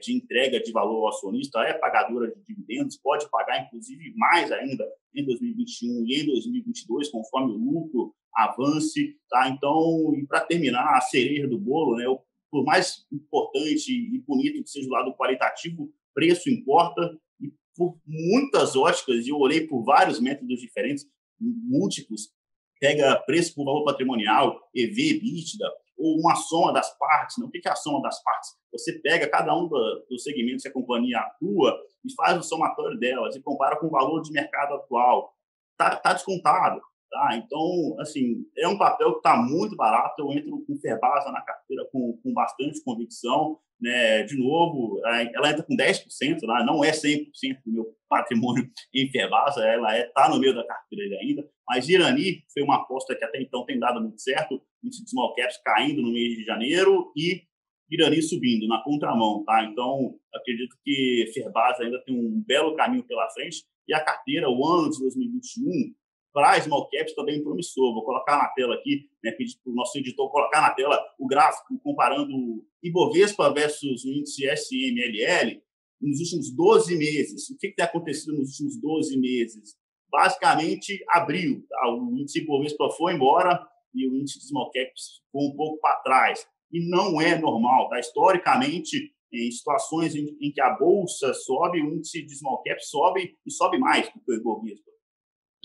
de entrega de valor ao acionista, é pagadora de dividendos, pode pagar, inclusive, mais ainda em 2021 e em 2022, conforme o lucro avance. Tá? Então, e para terminar, a cereja do bolo, né? Por mais importante e bonito que seja o lado qualitativo, preço importa. E por muitas óticas, e eu olhei por vários métodos diferentes, múltiplos, pega preço por valor patrimonial, EV, EBITDA, ou uma soma das partes. Né? O que é a soma das partes? Você pega cada um dos segmentos que a companhia atua e faz o somatório delas e compara com o valor de mercado atual. Tá descontado. Tá? Então, assim, é um papel que está muito barato. Eu entro com Ferbasa na carteira com bastante convicção. Né? De novo, ela entra com 10%, né? Não é 100% do meu patrimônio em Ferbasa, ela está no meio da carteira ainda. Mas Irani foi uma aposta que até então tem dado muito certo, índice de small caps caindo no mês de janeiro e Irani subindo na contramão. Tá? Então, acredito que Ferbasa ainda tem um belo caminho pela frente e a carteira, o ano de 2021, para small caps também promissor. Vou colocar na tela aqui, né, pedir para o nosso editor colocar na tela o gráfico comparando o Ibovespa versus o índice SMLL nos últimos 12 meses. O que tem acontecido nos últimos 12 meses? Basicamente, abril. Tá? O índice Ibovespa foi embora e o índice de small caps ficou um pouco para trás. E não é normal. Tá? Historicamente, em situações em que a bolsa sobe, o índice de small caps sobe e sobe mais do que o Ibovespa.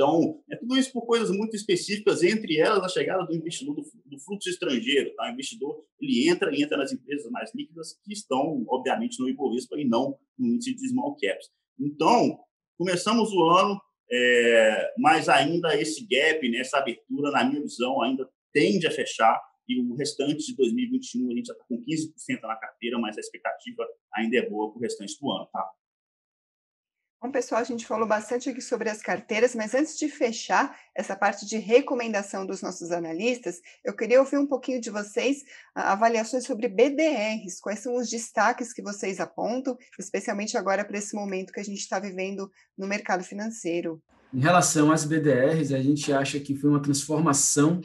Então, é tudo isso por coisas muito específicas, entre elas a chegada do investidor do fluxo estrangeiro. Tá? O investidor ele entra nas empresas mais líquidas que estão, obviamente, no Ibovespa e não no índice de small caps. Então, começamos o ano, mas ainda esse gap, né, essa abertura, na minha visão, ainda tende a fechar e o restante de 2021 a gente já está com 15% na carteira, mas a expectativa ainda é boa para o restante do ano. Tá? Bom, pessoal, a gente falou bastante aqui sobre as carteiras, mas antes de fechar essa parte de recomendação dos nossos analistas, eu queria ouvir um pouquinho de vocês avaliações sobre BDRs, quais são os destaques que vocês apontam, especialmente agora para esse momento que a gente está vivendo no mercado financeiro. Em relação às BDRs, a gente acha que foi uma transformação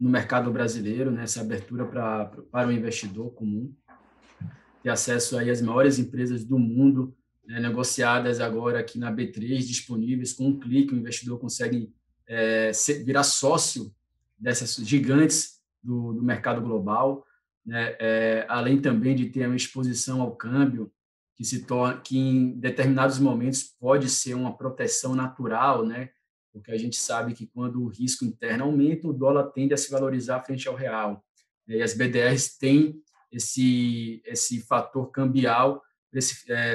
no mercado brasileiro, né, essa abertura para o investidor comum, ter acesso aí às maiores empresas do mundo, né, negociadas agora aqui na B3, disponíveis com um clique, o investidor consegue virar sócio dessas gigantes do mercado global, né, além também de ter uma exposição ao câmbio, que em determinados momentos pode ser uma proteção natural, né, porque a gente sabe que quando o risco interno aumenta, o dólar tende a se valorizar frente ao real. E as BDRs têm esse fator cambial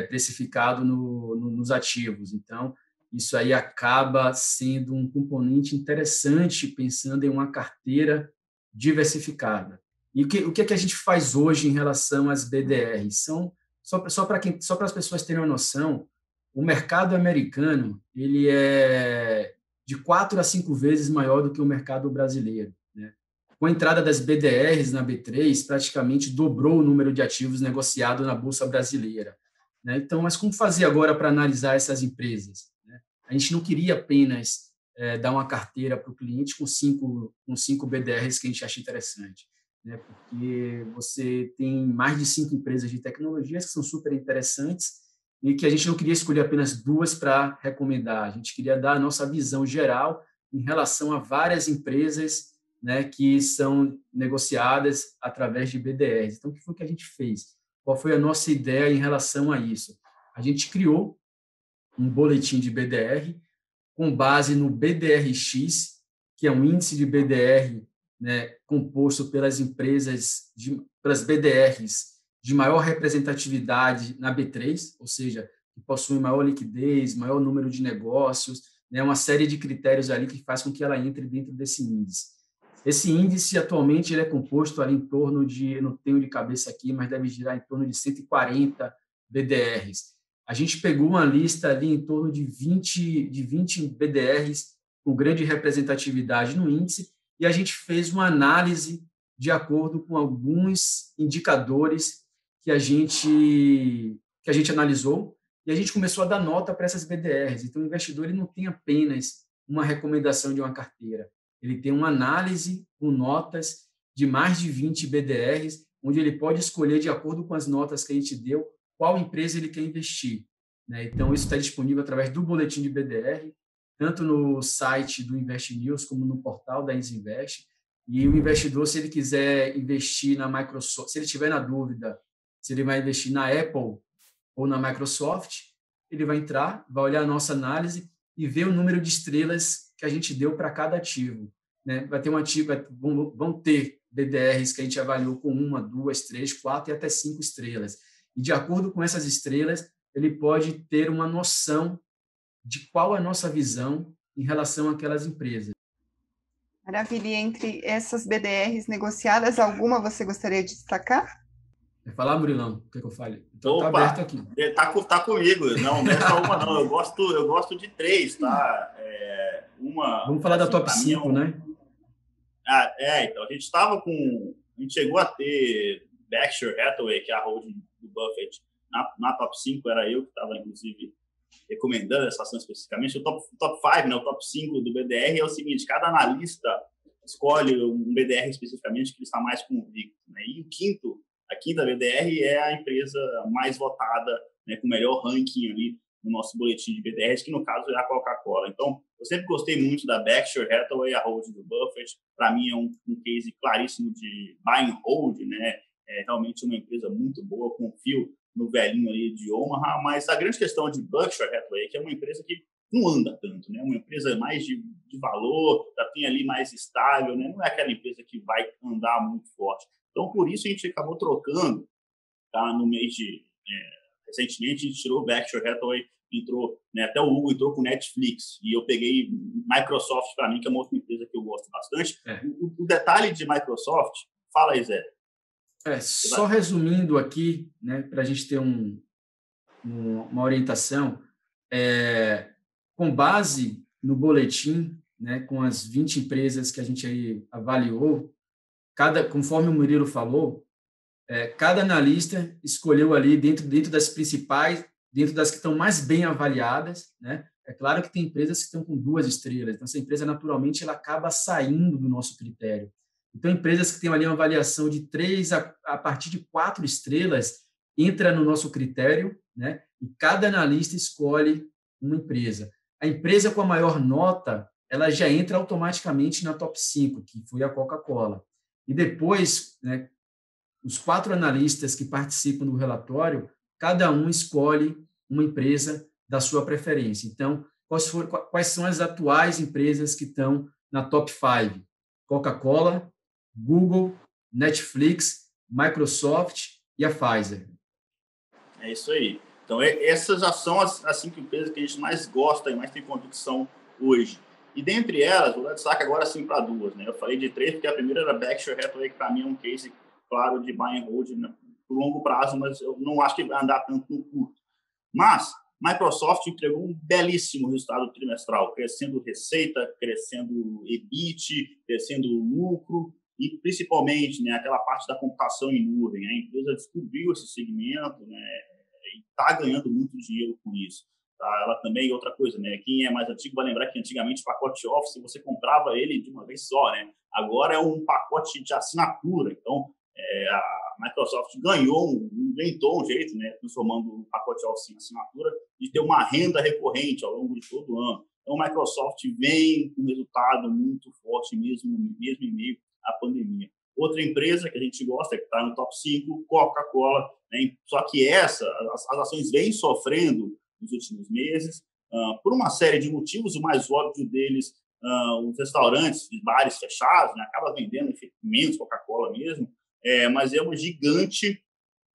precificado nos ativos. Então, isso aí acaba sendo um componente interessante pensando em uma carteira diversificada. E o que é que a gente faz hoje em relação às BDRs? Só para as pessoas terem uma noção, o mercado americano ele é de 4 a 5 vezes maior do que o mercado brasileiro. Né? Com a entrada das BDRs na B3, praticamente dobrou o número de ativos negociados na Bolsa Brasileira. Né? Então, mas como fazer agora para analisar essas empresas? Né? A gente não queria apenas dar uma carteira para o cliente com cinco BDRs que a gente acha interessante, né? Porque você tem mais de 5 empresas de tecnologias que são super interessantes e que a gente não queria escolher apenas 2 para recomendar, a gente queria dar a nossa visão geral em relação a várias empresas, né, que são negociadas através de BDRs. Então, o que foi que a gente fez? Qual foi a nossa ideia em relação a isso? A gente criou um boletim de BDR com base no BDRX, que é um índice de BDR, né, composto pelas pelas BDRs de maior representatividade na B3, ou seja, que possuem maior liquidez, maior número de negócios, né, uma série de critérios ali que faz com que ela entre dentro desse índice. Esse índice, atualmente, ele é composto ali em torno de, eu não tenho de cabeça aqui, mas deve girar em torno de 140 BDRs. A gente pegou uma lista ali em torno de 20 BDRs com grande representatividade no índice e a gente fez uma análise de acordo com alguns indicadores que a gente analisou e a gente começou a dar nota para essas BDRs. Então, o investidor ele não tem apenas uma recomendação de uma carteira, ele tem uma análise com notas de mais de 20 BDRs, onde ele pode escolher, de acordo com as notas que a gente deu, qual empresa ele quer investir. Né? Então, isso está disponível através do boletim de BDR, tanto no site do Invest News como no portal da Isinvest. E o investidor, se ele quiser investir na Microsoft, se ele estiver na dúvida se ele vai investir na Apple ou na Microsoft, ele vai entrar, vai olhar a nossa análise e ver o número de estrelas que a gente deu para cada ativo. Né? Vai ter vão ter BDRs que a gente avaliou com 1, 2, 3, 4 e até 5 estrelas. E, de acordo com essas estrelas, ele pode ter uma noção de qual é a nossa visão em relação àquelas empresas. Maravilha. E entre essas BDRs negociadas, alguma você gostaria de destacar? Quer falar, Murilão? O que eu falei? Então, tá aberto aqui. Tá comigo. Não é só uma, não. Eu gosto de 3, tá? Vamos falar da top 5, né? Então, a gente chegou a ter Berkshire Hathaway, que é a holding do Buffett, na top 5, era eu que estava, inclusive, recomendando essa ação especificamente. O top 5, né, o top 5 do BDR é o seguinte: cada analista escolhe um BDR especificamente que ele está mais convicto. Né? E a quinta BDR é a empresa mais votada, né, com o melhor ranking ali no nosso boletim de BDRs, que no caso é a Coca-Cola. Então, eu sempre gostei muito da Berkshire Hathaway, a holding do Buffett. Para mim é um case claríssimo de buy and hold, né? É realmente uma empresa muito boa, confio no velhinho ali de Omaha, mas a grande questão de Berkshire Hathaway é que é uma empresa que não anda tanto, né? Uma empresa mais de valor, já tem ali mais estável, né? Não é aquela empresa que vai andar muito forte. Então, por isso, a gente acabou trocando, tá? No mês de... recentemente, a gente tirou o Berkshire Hathaway, entrou, né? Até o Hugo entrou com Netflix, e eu peguei Microsoft, para mim, que é uma outra empresa que eu gosto bastante. O detalhe de Microsoft, fala aí, Zé. Só resumindo aqui, né, para a gente ter uma orientação, com base no boletim, né, com as 20 empresas que a gente aí avaliou, conforme o Murilo falou, cada analista escolheu ali dentro das principais, dentro das que estão mais bem avaliadas, né? É claro que tem empresas que estão com 2 estrelas, então essa empresa naturalmente ela acaba saindo do nosso critério. Então, empresas que têm ali uma avaliação de 3 a partir de 4 estrelas entra no nosso critério, né? E cada analista escolhe uma empresa. A empresa com a maior nota, ela já entra automaticamente na top 5, que foi a Coca-Cola. E depois, né, os 4 analistas que participam do relatório, cada um escolhe uma empresa da sua preferência. Então, quais são as atuais empresas que estão na top 5? Coca-Cola, Google, Netflix, Microsoft e a Pfizer. É isso aí. Então, essas já são as 5 empresas que a gente mais gosta e mais tem convicção hoje. E dentre elas, vou dar destaque agora sim para 2. Né? Eu falei de 3 porque a primeira era Berkshire Hathaway, que para mim é um case claro de buy and hold, né, por longo prazo, mas eu não acho que vai andar tanto no curto. Mas Microsoft entregou um belíssimo resultado trimestral, crescendo receita, crescendo EBIT, crescendo lucro e, principalmente, né, aquela parte da computação em nuvem. A empresa descobriu esse segmento, né, e está ganhando muito dinheiro com isso. Tá? Ela também, outra coisa, né, quem é mais antigo vai lembrar que antigamente o pacote Office você comprava ele de uma vez só. Né? Agora é um pacote de assinatura. Então, a Microsoft inventou um jeito, né, transformando o pacote Office em assinatura, de ter uma renda recorrente ao longo de todo o ano. Então, a Microsoft vem com um resultado muito forte, mesmo em meio à pandemia. Outra empresa que a gente gosta, que está no top 5, Coca-Cola, né, só que as ações vêm sofrendo nos últimos meses, por uma série de motivos. O mais óbvio deles os restaurantes, os bares fechados, né? Acaba vendendo menos Coca-Cola mesmo, mas é uma gigante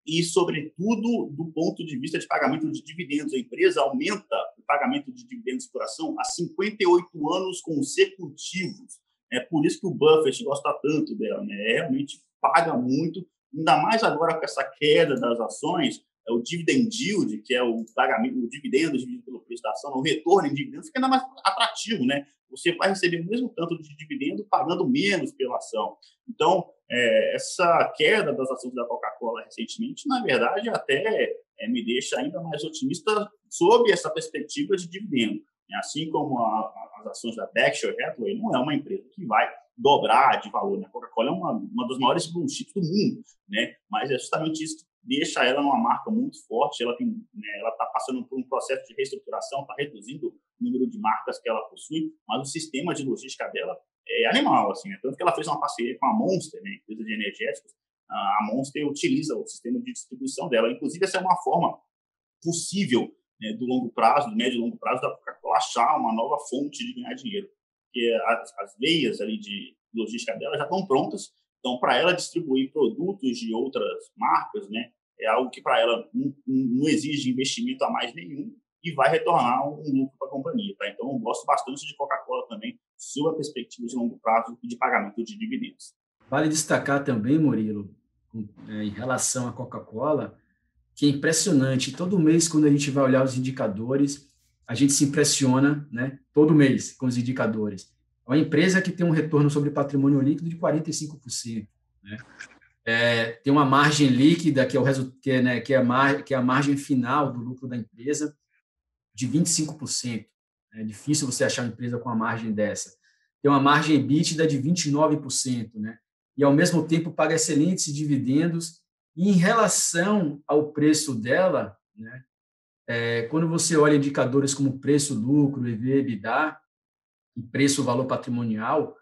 e, sobretudo, do ponto de vista de pagamento de dividendos. A empresa aumenta o pagamento de dividendos por ação há 58 anos consecutivos. É por isso que o Buffett gosta tanto dela, né? Realmente paga muito, ainda mais agora com essa queda das ações, o dividend yield, que é o pagamento, o dividendo dividido pelo preço da ação, o retorno em dividendos, fica ainda mais atrativo, né? Você vai receber o mesmo tanto de dividendo pagando menos pela ação. Então, essa queda das ações da Coca-Cola recentemente, na verdade, até me deixa ainda mais otimista sob essa perspectiva de dividendo. Assim como as ações da Berkshire Hathaway, não é uma empresa que vai dobrar de valor, né? A Coca-Cola é uma das maiores blue chips do mundo, né? Mas é justamente isso que deixa ela numa marca muito forte. Ela está passando por um processo de reestruturação, está reduzindo o número de marcas que ela possui, mas o sistema de logística dela é animal, assim, né? Tanto que ela fez uma parceria com a Monster, né, empresa de energéticos. A Monster utiliza o sistema de distribuição dela. Inclusive, essa é uma forma possível, né, do longo prazo, do médio e longo prazo, da Coca-Cola achar uma nova fonte de ganhar dinheiro. Porque as veias ali de logística dela já estão prontas, então, para ela distribuir produtos de outras marcas, né, é algo que para ela não exige investimento a mais nenhum e vai retornar um lucro para a companhia. Tá? Então, eu gosto bastante de Coca-Cola também, sob a perspectiva de longo prazo e de pagamento de dividendos. Vale destacar também, Murilo, em relação à Coca-Cola, que é impressionante. Todo mês, quando a gente vai olhar os indicadores, a gente se impressiona, né? Todo mês com os indicadores. É uma empresa que tem um retorno sobre patrimônio líquido de 45%, né? Tem uma margem líquida, que é o resultado, que é a margem final do lucro da empresa, de 25%. É difícil você achar uma empresa com uma margem dessa. Tem uma margem EBITDA de 29%, né? E, ao mesmo tempo, paga excelentes dividendos. E, em relação ao preço dela, né, quando você olha indicadores como preço-lucro, EV/EBITDA e preço-valor patrimonial,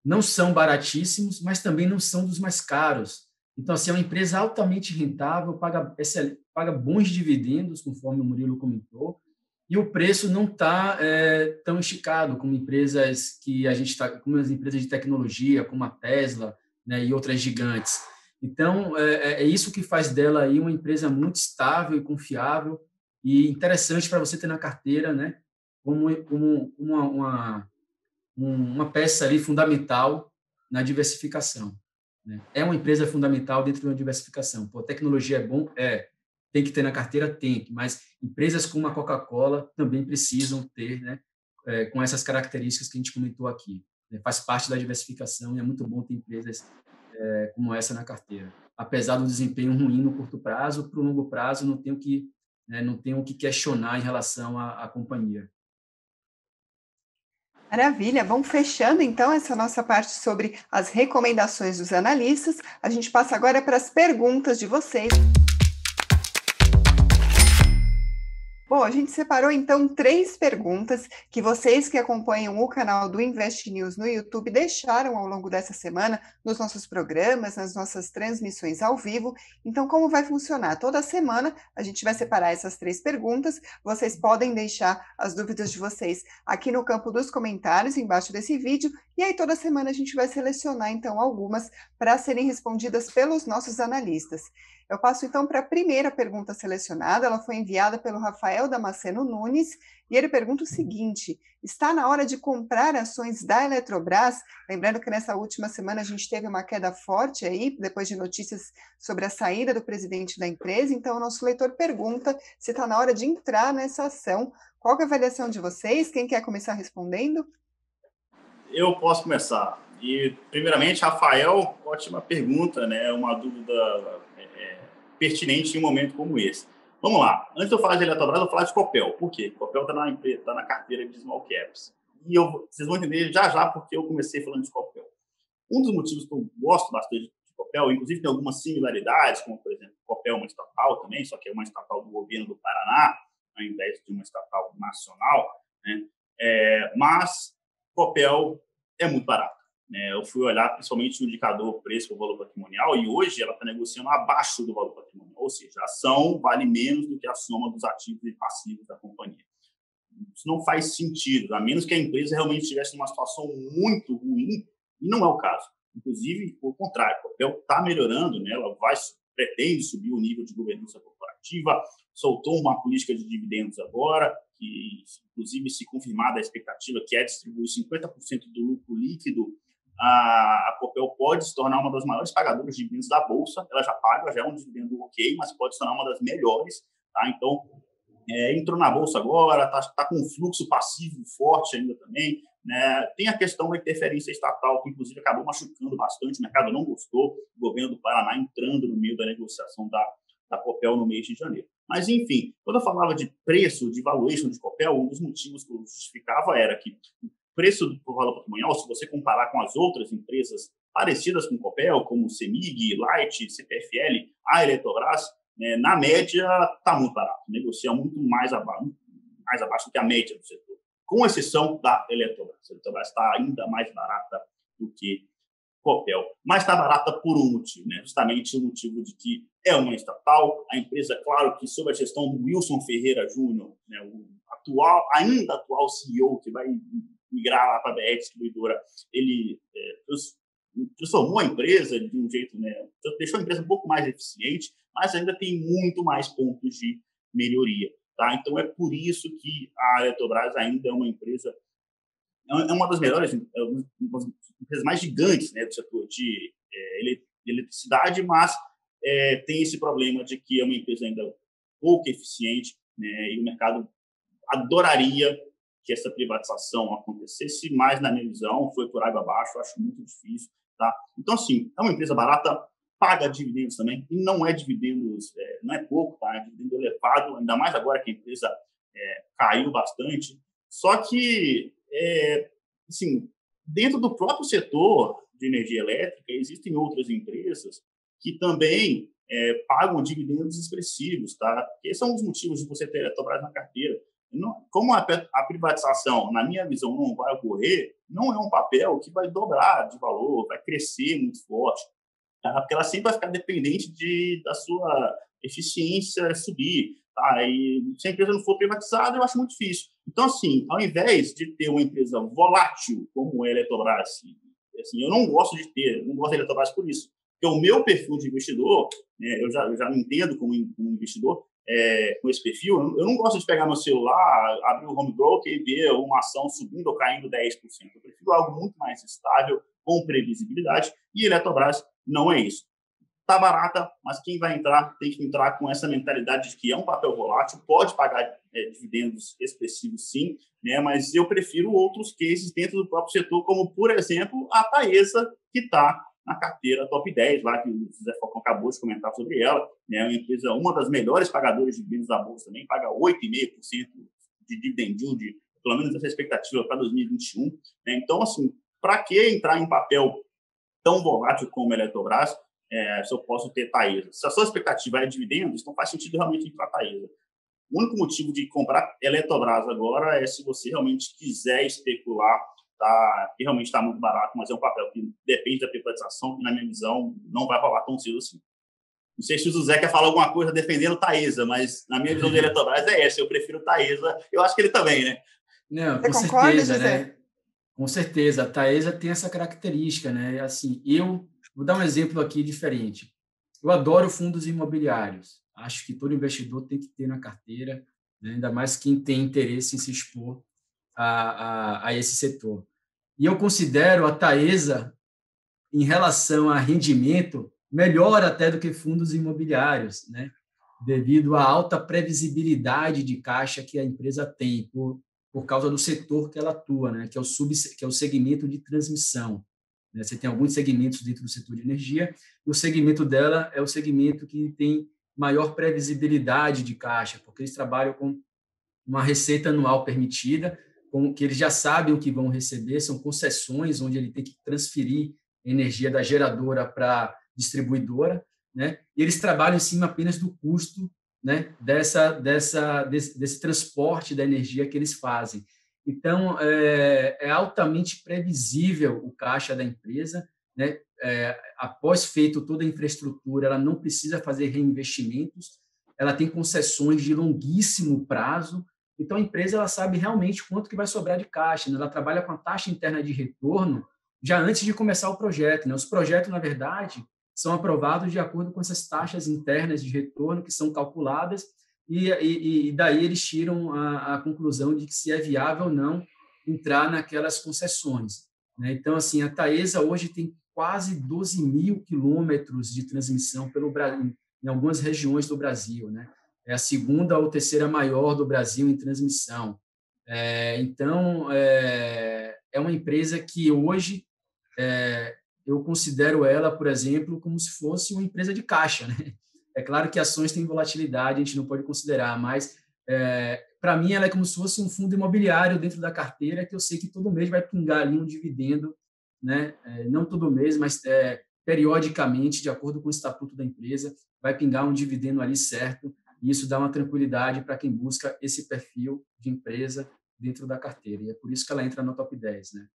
não são baratíssimos, mas também não são dos mais caros. Então, assim, é uma empresa altamente rentável, paga bons dividendos, conforme o Murilo comentou, e o preço não está tão esticado como empresas como as empresas de tecnologia, como a Tesla, né, e outras gigantes. Então, é isso que faz dela aí uma empresa muito estável e confiável e interessante para você ter na carteira, né, como uma peça ali fundamental na diversificação, né? É uma empresa fundamental dentro de uma diversificação. Pô, tecnologia é bom? Tem que ter na carteira? Tem, mas empresas como a Coca-Cola também precisam ter, né, com essas características que a gente comentou aqui, né? Faz parte da diversificação e é muito bom ter empresas como essa na carteira. Apesar do desempenho ruim no curto prazo, para o longo prazo não tenho que questionar em relação à companhia. Maravilha, vamos fechando então essa nossa parte sobre as recomendações dos analistas. A gente passa agora para as perguntas de vocês. Bom, a gente separou então 3 perguntas que vocês que acompanham o canal do Invest News no YouTube deixaram ao longo dessa semana nos nossos programas, nas nossas transmissões ao vivo. Então, como vai funcionar? Toda semana a gente vai separar essas 3 perguntas. Vocês podem deixar as dúvidas de vocês aqui no campo dos comentários, embaixo desse vídeo, e aí toda semana a gente vai selecionar então algumas para serem respondidas pelos nossos analistas. Eu passo então para a primeira pergunta selecionada, ela foi enviada pelo Rafael Damasceno Nunes, e ele pergunta o seguinte: está na hora de comprar ações da Eletrobras? Lembrando que nessa última semana a gente teve uma queda forte aí, depois de notícias sobre a saída do presidente da empresa, então o nosso leitor pergunta se está na hora de entrar nessa ação. Qual que é a avaliação de vocês? Quem quer começar respondendo? Eu posso começar. E, primeiramente, Rafael, ótima pergunta, né? Uma dúvida pertinente em um momento como esse. Vamos lá. Antes de eu falar de Eletrobras, eu vou falar de Copel. Por quê? Copel está na carteira de Small Caps. E vocês vão entender já porque eu comecei falando de Copel. Um dos motivos que eu gosto bastante de Copel, inclusive tem algumas similaridades, como, por exemplo, Copel é uma estatal também, só que é uma estatal do governo do Paraná, ao invés de uma estatal nacional, né? Mas Copel é muito barato. Eu fui olhar principalmente o indicador preço por valor patrimonial e hoje ela está negociando abaixo do valor patrimonial, ou seja, a ação vale menos do que a soma dos ativos e passivos da companhia. isso não faz sentido, a menos que a empresa realmente estivesse numa situação muito ruim, e não é o caso. Inclusive, o contrário, a Copel está melhorando, né? Ela pretende subir o nível de governança corporativa, soltou uma política de dividendos agora, que, inclusive, se confirmada a expectativa que é distribuir 50% do lucro líquido, a Copel pode se tornar uma das maiores pagadoras de dividendos da Bolsa. Ela já paga, já é um dividendo ok, mas pode se tornar uma das melhores. Tá? Então, entrou na Bolsa agora, está com um fluxo passivo forte ainda também. Né? Tem a questão da interferência estatal, que, inclusive, acabou machucando bastante. O mercado não gostou. O governo do Paraná entrando no meio da negociação da Copel no mês de janeiro. Mas, enfim, quando eu falava de preço, de valuation de Copel, um dos motivos que eu justificava era que o preço do valor patrimonial, se você comparar com as outras empresas parecidas com Copel, como CEMIG, Light, CPFL, a Eletrobras, né, na média está muito barato, negocia muito mais abaixo do que a média do setor, com exceção da Eletrobras. A Eletrobras está ainda mais barata do que Copel, mas está barata por um motivo, né? Justamente o motivo de que é uma estatal, a empresa, claro que sob a gestão do Wilson Ferreira Júnior, né, o ainda atual CEO, que vai migrar lá para a BR Distribuidora, ele transformou a empresa de um jeito, né, deixou a empresa um pouco mais eficiente, mas ainda tem muito mais pontos de melhoria. Tá? Então, é por isso que a Eletrobras ainda é uma empresa, é uma das melhores, uma das empresas mais gigantes, né, do setor de eletricidade, mas tem esse problema de que é uma empresa ainda pouco eficiente, né, e o mercado adoraria que essa privatização acontecesse, mas, na minha visão, foi por água abaixo, acho muito difícil. Tá? Então, assim, é uma empresa barata, paga dividendos também, e não é dividendos, não é pouco, tá? É dividendo elevado, ainda mais agora que a empresa caiu bastante. Só que, assim, dentro do próprio setor de energia elétrica, existem outras empresas que também pagam dividendos expressivos, tá? Esses são os motivos de você ter a Eletrobras na carteira. Como a privatização, na minha visão, não vai ocorrer, não é um papel que vai dobrar de valor, vai crescer muito forte, tá? Porque ela sempre vai ficar dependente da sua eficiência subir. Tá? E se a empresa não for privatizada, eu acho muito difícil. Então, assim, ao invés de ter uma empresa volátil como a Eletrobras, assim, eu não gosto da Eletrobras por isso. Porque o meu perfil de investidor, né, eu já me entendo como investidor, com esse perfil, eu não gosto de pegar meu celular, abrir o home broker e ver uma ação subindo ou caindo 10%. Eu prefiro algo muito mais estável, com previsibilidade, e Eletrobras não é isso. Está barata, mas quem vai entrar tem que entrar com essa mentalidade de que é um papel volátil, pode pagar dividendos expressivos sim, né, mas eu prefiro outros cases dentro do próprio setor, como, por exemplo, a Taesa, que está na carteira top 10, lá que o José Falcão acabou de comentar sobre ela, né, uma empresa, uma das melhores pagadoras de dividendos da Bolsa também, paga 8,5% de dividend yield, pelo menos essa expectativa para 2021. Né? Então, assim, para que entrar em papel tão volátil como a Eletrobras, se eu posso ter Taesa? Se a sua expectativa é dividendos, então faz sentido realmente entrar Taesa. O único motivo de comprar Eletrobras agora é se você realmente quiser especular, tá, que realmente está muito barato, mas é um papel que depende da privatização e, na minha visão, não vai rolar tão cedo assim. Não sei se o José quer falar alguma coisa defendendo Taesa, mas na minha visão de Eletrobras é essa. Eu prefiro Taesa. Eu acho que ele também, né? Não, com certeza, né? Com certeza. A Taesa tem essa característica, né? Assim, eu vou dar um exemplo aqui diferente. Eu adoro fundos imobiliários. Acho que todo investidor tem que ter na carteira, né? Ainda mais quem tem interesse em se expor a esse setor. E eu considero a Taesa, em relação a rendimento, melhor até do que fundos imobiliários, né? Devido à alta previsibilidade de caixa que a empresa tem, por causa do setor que ela atua, né? Que é o segmento de transmissão. Né? Você tem alguns segmentos dentro do setor de energia, e o segmento dela é o segmento que tem maior previsibilidade de caixa, porque eles trabalham com uma receita anual permitida, que eles já sabem o que vão receber, são concessões onde ele tem que transferir energia da geradora para a distribuidora, né? E eles trabalham em cima apenas do custo, né, desse transporte da energia que eles fazem. Então, é altamente previsível o caixa da empresa, né? Após feito toda a infraestrutura, ela não precisa fazer reinvestimentos, ela tem concessões de longuíssimo prazo, Então, a empresa ela sabe realmente quanto que vai sobrar de caixa, né? Ela trabalha com a taxa interna de retorno já antes de começar o projeto, né? Os projetos, na verdade, são aprovados de acordo com essas taxas internas de retorno que são calculadas e daí eles tiram a conclusão de que se é viável ou não entrar naquelas concessões, né? Então, assim, a Taesa hoje tem quase 12 mil quilômetros de transmissão pelo Brasil, em algumas regiões do Brasil, né? É a segunda ou terceira maior do Brasil em transmissão. Então, é uma empresa que hoje eu considero ela, por exemplo, como se fosse uma empresa de caixa, né? É claro que ações têm volatilidade, a gente não pode considerar, mas para mim ela é como se fosse um fundo imobiliário dentro da carteira, que eu sei que todo mês vai pingar ali um dividendo, né? Não todo mês, mas periodicamente, de acordo com o estatuto da empresa, vai pingar um dividendo ali certo, e isso dá uma tranquilidade para quem busca esse perfil de empresa dentro da carteira, e é por isso que ela entra no top 10, né?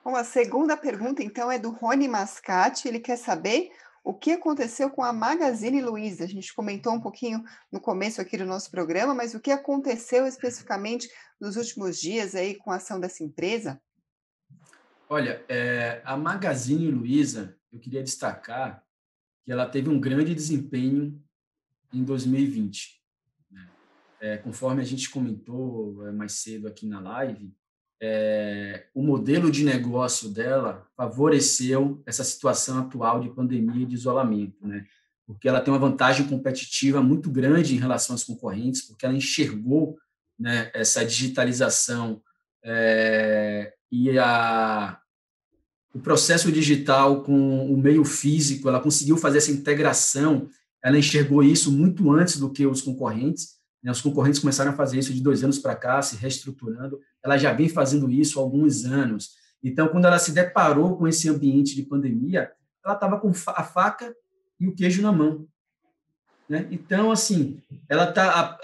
Bom, a segunda pergunta, então, é do Rony Mascati. Ele quer saber o que aconteceu com a Magazine Luiza. A gente comentou um pouquinho no começo aqui do nosso programa, mas o que aconteceu especificamente nos últimos dias aí com a ação dessa empresa? Olha, a Magazine Luiza, eu queria destacar que ela teve um grande desempenho em 2020. Né? Conforme a gente comentou mais cedo aqui na live, o modelo de negócio dela favoreceu essa situação atual de pandemia e de isolamento, né? Porque ela tem uma vantagem competitiva muito grande em relação aos concorrentes, porque ela enxergou, né, essa digitalização e o processo digital com o meio físico, ela conseguiu fazer essa integração, ela enxergou isso muito antes do que os concorrentes, né? Os concorrentes começaram a fazer isso de 2 anos para cá, se reestruturando, ela já vem fazendo isso há alguns anos. Então, quando ela se deparou com esse ambiente de pandemia, ela estava com a faca e o queijo na mão, né? Então, assim, ela está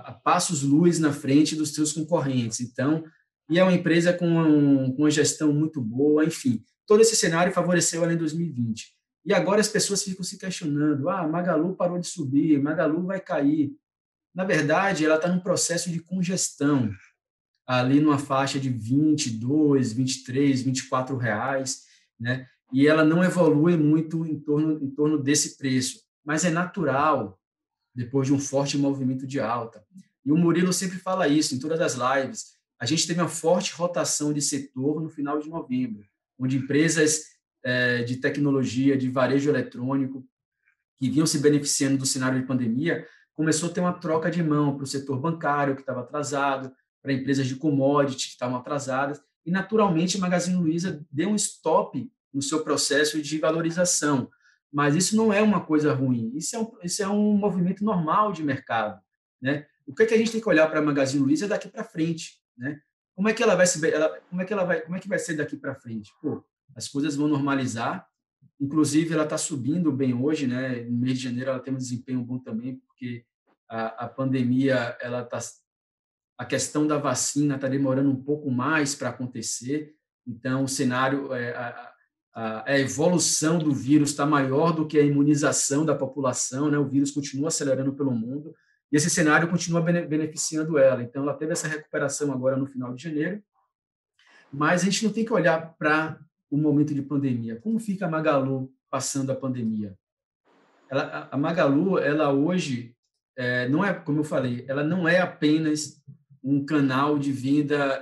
a passos luz na frente dos seus concorrentes. Então, e é uma empresa com uma gestão muito boa, enfim. Todo esse cenário favoreceu ela em 2020. E agora as pessoas ficam se questionando, Magalu parou de subir, Magalu vai cair. Na verdade, ela está num processo de congestão, ali numa faixa de 22, 23, 24 reais, né? E ela não evolui muito em torno desse preço, mas é natural depois de um forte movimento de alta. E o Murilo sempre fala isso em todas as lives. A gente teve uma forte rotação de setor no final de novembro, onde empresas de tecnologia, de varejo eletrônico, que vinham se beneficiando do cenário de pandemia, começou a ter uma troca de mão para o setor bancário, que estava atrasado, para empresas de commodity, que estavam atrasadas, e, naturalmente, a Magazine Luiza deu um stop no seu processo de valorização. Mas isso não é uma coisa ruim, isso é um movimento normal de mercado, né? O que a gente tem que olhar para a Magazine Luiza daqui para frente, né? Como é que ela vai como é que vai ser daqui para frente? Pô, as coisas vão normalizar. Inclusive, ela está subindo bem hoje, né? No mês de janeiro ela tem um desempenho bom também, porque a pandemia, a questão da vacina está demorando um pouco mais para acontecer. Então, o cenário, a evolução do vírus está maior do que a imunização da população, né? O vírus continua acelerando pelo mundo e esse cenário continua beneficiando ela. Então, ela teve essa recuperação agora no final de janeiro, mas a gente não tem que olhar para o momento de pandemia. Como fica a Magalu passando a pandemia? A Magalu, ela hoje, não é, como eu falei, ela não é apenas um canal de venda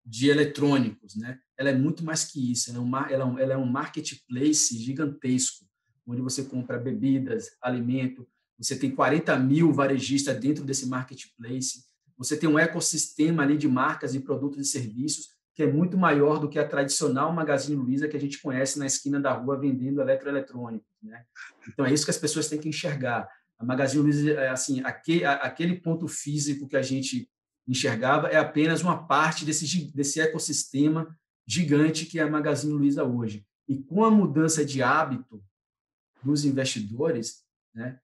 de eletrônicos, né? Ela é muito mais que isso. Ela é um marketplace gigantesco, onde você compra bebidas, alimento. Você tem 40 mil varejistas dentro desse marketplace. Você tem um ecossistema ali de marcas e produtos e serviços que é muito maior do que a tradicional Magazine Luiza que a gente conhece na esquina da rua vendendo eletroeletrônicos, né? Então, é isso que as pessoas têm que enxergar. A Magazine Luiza, assim, aquele ponto físico que a gente enxergava é apenas uma parte desse ecossistema gigante que é a Magazine Luiza hoje. E com a mudança de hábito dos investidores, né,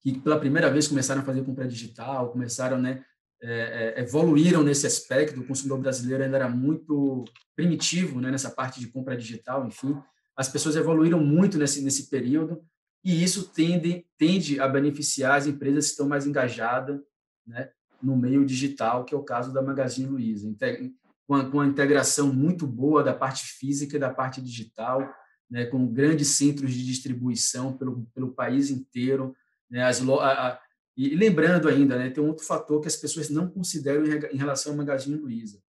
que pela primeira vez começaram a fazer compra digital, começaram, né, evoluíram nesse aspecto. O consumidor brasileiro ainda era muito primitivo, né, nessa parte de compra digital, enfim. As pessoas evoluíram muito nesse período e isso tende a beneficiar as empresas que estão mais engajadas, né, no meio digital, que é o caso da Magazine Luiza, com a integração muito boa da parte física e da parte digital, né, com grandes centros de distribuição pelo país inteiro, né, e lembrando ainda, né, tem um outro fator que as pessoas não consideram em relação à Magazine Luiza.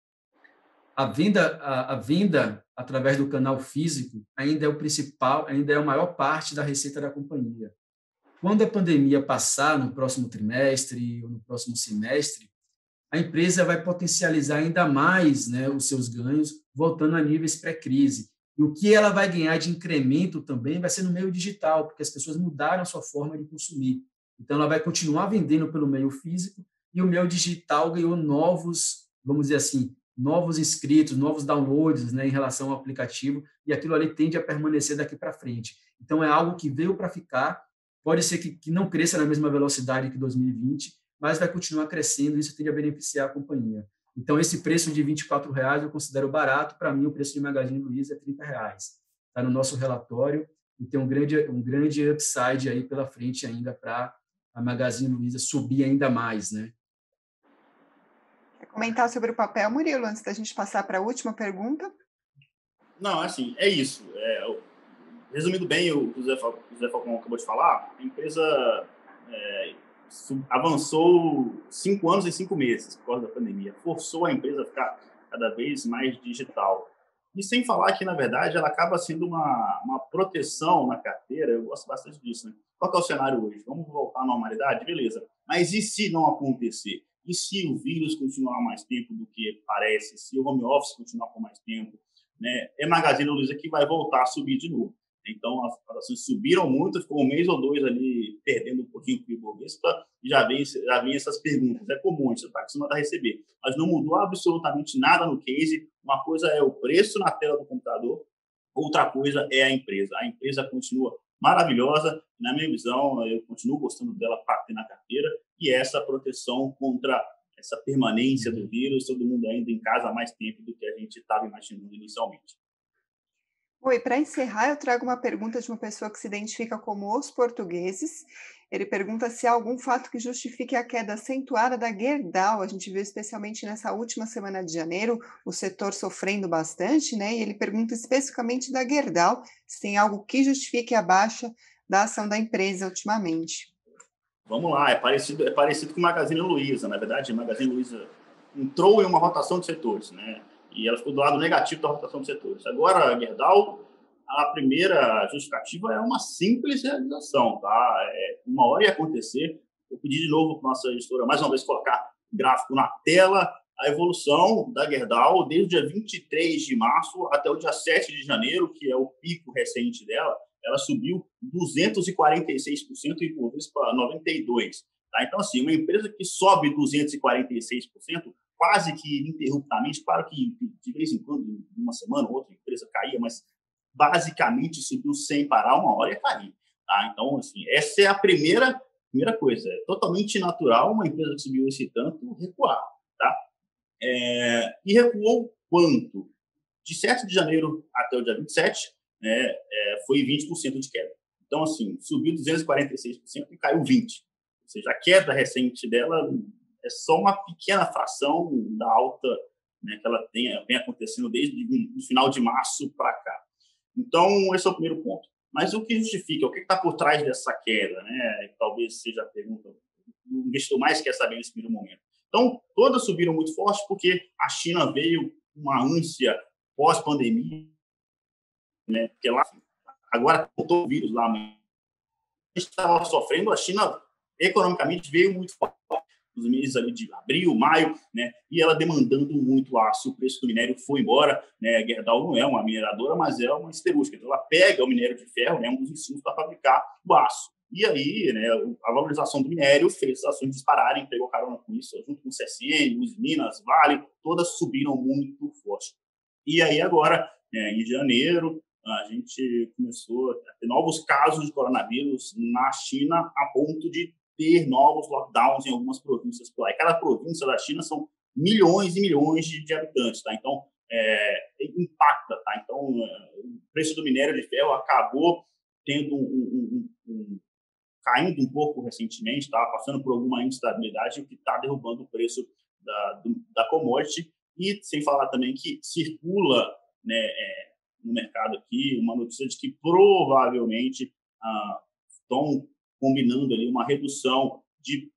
A venda através do canal físico ainda é o principal, ainda é a maior parte da receita da companhia. Quando a pandemia passar no próximo trimestre ou no próximo semestre, a empresa vai potencializar ainda mais, né, os seus ganhos, voltando a níveis pré-crise. E o que ela vai ganhar de incremento também vai ser no meio digital, porque as pessoas mudaram a sua forma de consumir. Então, ela vai continuar vendendo pelo meio físico e o meio digital ganhou novos, vamos dizer assim, novos inscritos, novos downloads, né, em relação ao aplicativo, e aquilo ali tende a permanecer daqui para frente. Então, é algo que veio para ficar, pode ser que não cresça na mesma velocidade que 2020, mas vai continuar crescendo e isso tende a beneficiar a companhia. Então, esse preço de R$24 eu considero barato. Para mim, o preço de Magazine Luiza é R$30. Está no nosso relatório e tem um grande upside aí pela frente ainda para a Magazine Luiza subir ainda mais, né? Quer comentar sobre o papel, Murilo, antes da gente passar para a última pergunta? Não, assim, é isso. Resumindo bem o que o Zé Falcão acabou de falar, a empresa avançou 5 anos e 5 meses por causa da pandemia, forçou a empresa a ficar cada vez mais digital. E sem falar que, na verdade, ela acaba sendo uma proteção na carteira, eu gosto bastante disso, né? Qual que é o cenário hoje? Vamos voltar à normalidade? Beleza. Mas e se não acontecer? E se o vírus continuar mais tempo do que parece? Se o home office continuar por mais tempo? Né? É Magazine Luiza que vai voltar a subir de novo. Então, as ações subiram muito, ficou 1 mês ou 2 ali perdendo um pouquinho para o Ibovespa, e já vem essas perguntas. É comum, você está acostumado a receber. Mas não mudou absolutamente nada no case. Uma coisa é o preço na tela do computador, outra coisa é a empresa. A empresa continua maravilhosa, na minha visão, eu continuo gostando dela para ter na carteira, e essa proteção contra essa permanência do vírus, todo mundo ainda em casa há mais tempo do que a gente estava imaginando inicialmente. Oi, para encerrar, eu trago uma pergunta de uma pessoa que se identifica como Os Portugueses. Ele pergunta se há algum fato que justifique a queda acentuada da Gerdau. A gente viu especialmente nessa última semana de janeiro o setor sofrendo bastante, né? E ele pergunta especificamente da Gerdau, se tem algo que justifique a baixa da ação da empresa ultimamente. Vamos lá, é parecido com o Magazine Luiza. Na verdade, a Magazine Luiza entrou em uma rotação de setores, né? E ela ficou do lado negativo da rotação de setores. Agora, a Gerdau, a primeira justificativa é uma simples realização, tá? Uma hora ia acontecer. Eu pedi de novo para a nossa gestora, mais uma vez, colocar gráfico na tela, a evolução da Gerdau desde o dia 23 de março até o dia 7 de janeiro, que é o pico recente dela, ela subiu 246% e o Ibovespa 92%. Tá? Então, assim, uma empresa que sobe 246%, quase que ininterruptamente, claro que de vez em quando, uma semana ou outra, a empresa caía, mas basicamente subiu sem parar, uma hora ia cair. Tá? Então, assim, essa é a primeira coisa. É totalmente natural uma empresa que subiu esse tanto recuar. Tá? E recuou quanto? De 7 de janeiro até o dia 27, né, foi 20% de queda. Então, assim, subiu 246% e caiu 20%. Ou seja, a queda recente dela é só uma pequena fração da alta, né, que ela vem acontecendo desde o final de março para cá. Então, esse é o primeiro ponto. Mas o que justifica? O que está por trás dessa queda? Né? Talvez seja a pergunta que o investidor mais quer saber nesse primeiro momento. Então, todas subiram muito forte porque a China veio com uma ânsia pós-pandemia, né? Porque lá, agora voltou o vírus lá, mas a gente estava sofrendo, a China economicamente veio muito forte nos meses ali de abril, maio, né? E ela demandando muito aço, o preço do minério foi embora, né? A Gerdau não é uma mineradora, mas é uma siderúrgica. Então, ela pega o minério de ferro, né? Um dos insumos para fabricar o aço. E aí, né, a valorização do minério fez as ações dispararem, pegou carona com isso, junto com o CSN, os Minas, Vale, todas subiram muito forte. E aí agora, né, em janeiro, a gente começou a ter novos casos de coronavírus na China, a ponto de ter novos lockdowns em algumas províncias por lá. E cada província da China são milhões e milhões de habitantes, tá? Então, impacta, tá? Então, o preço do minério de ferro acabou tendo caindo um pouco recentemente, estava passando por alguma instabilidade, o que está derrubando o preço da commodity, e sem falar também que circula, né, no mercado aqui uma notícia de que provavelmente estão combinando ali uma redução de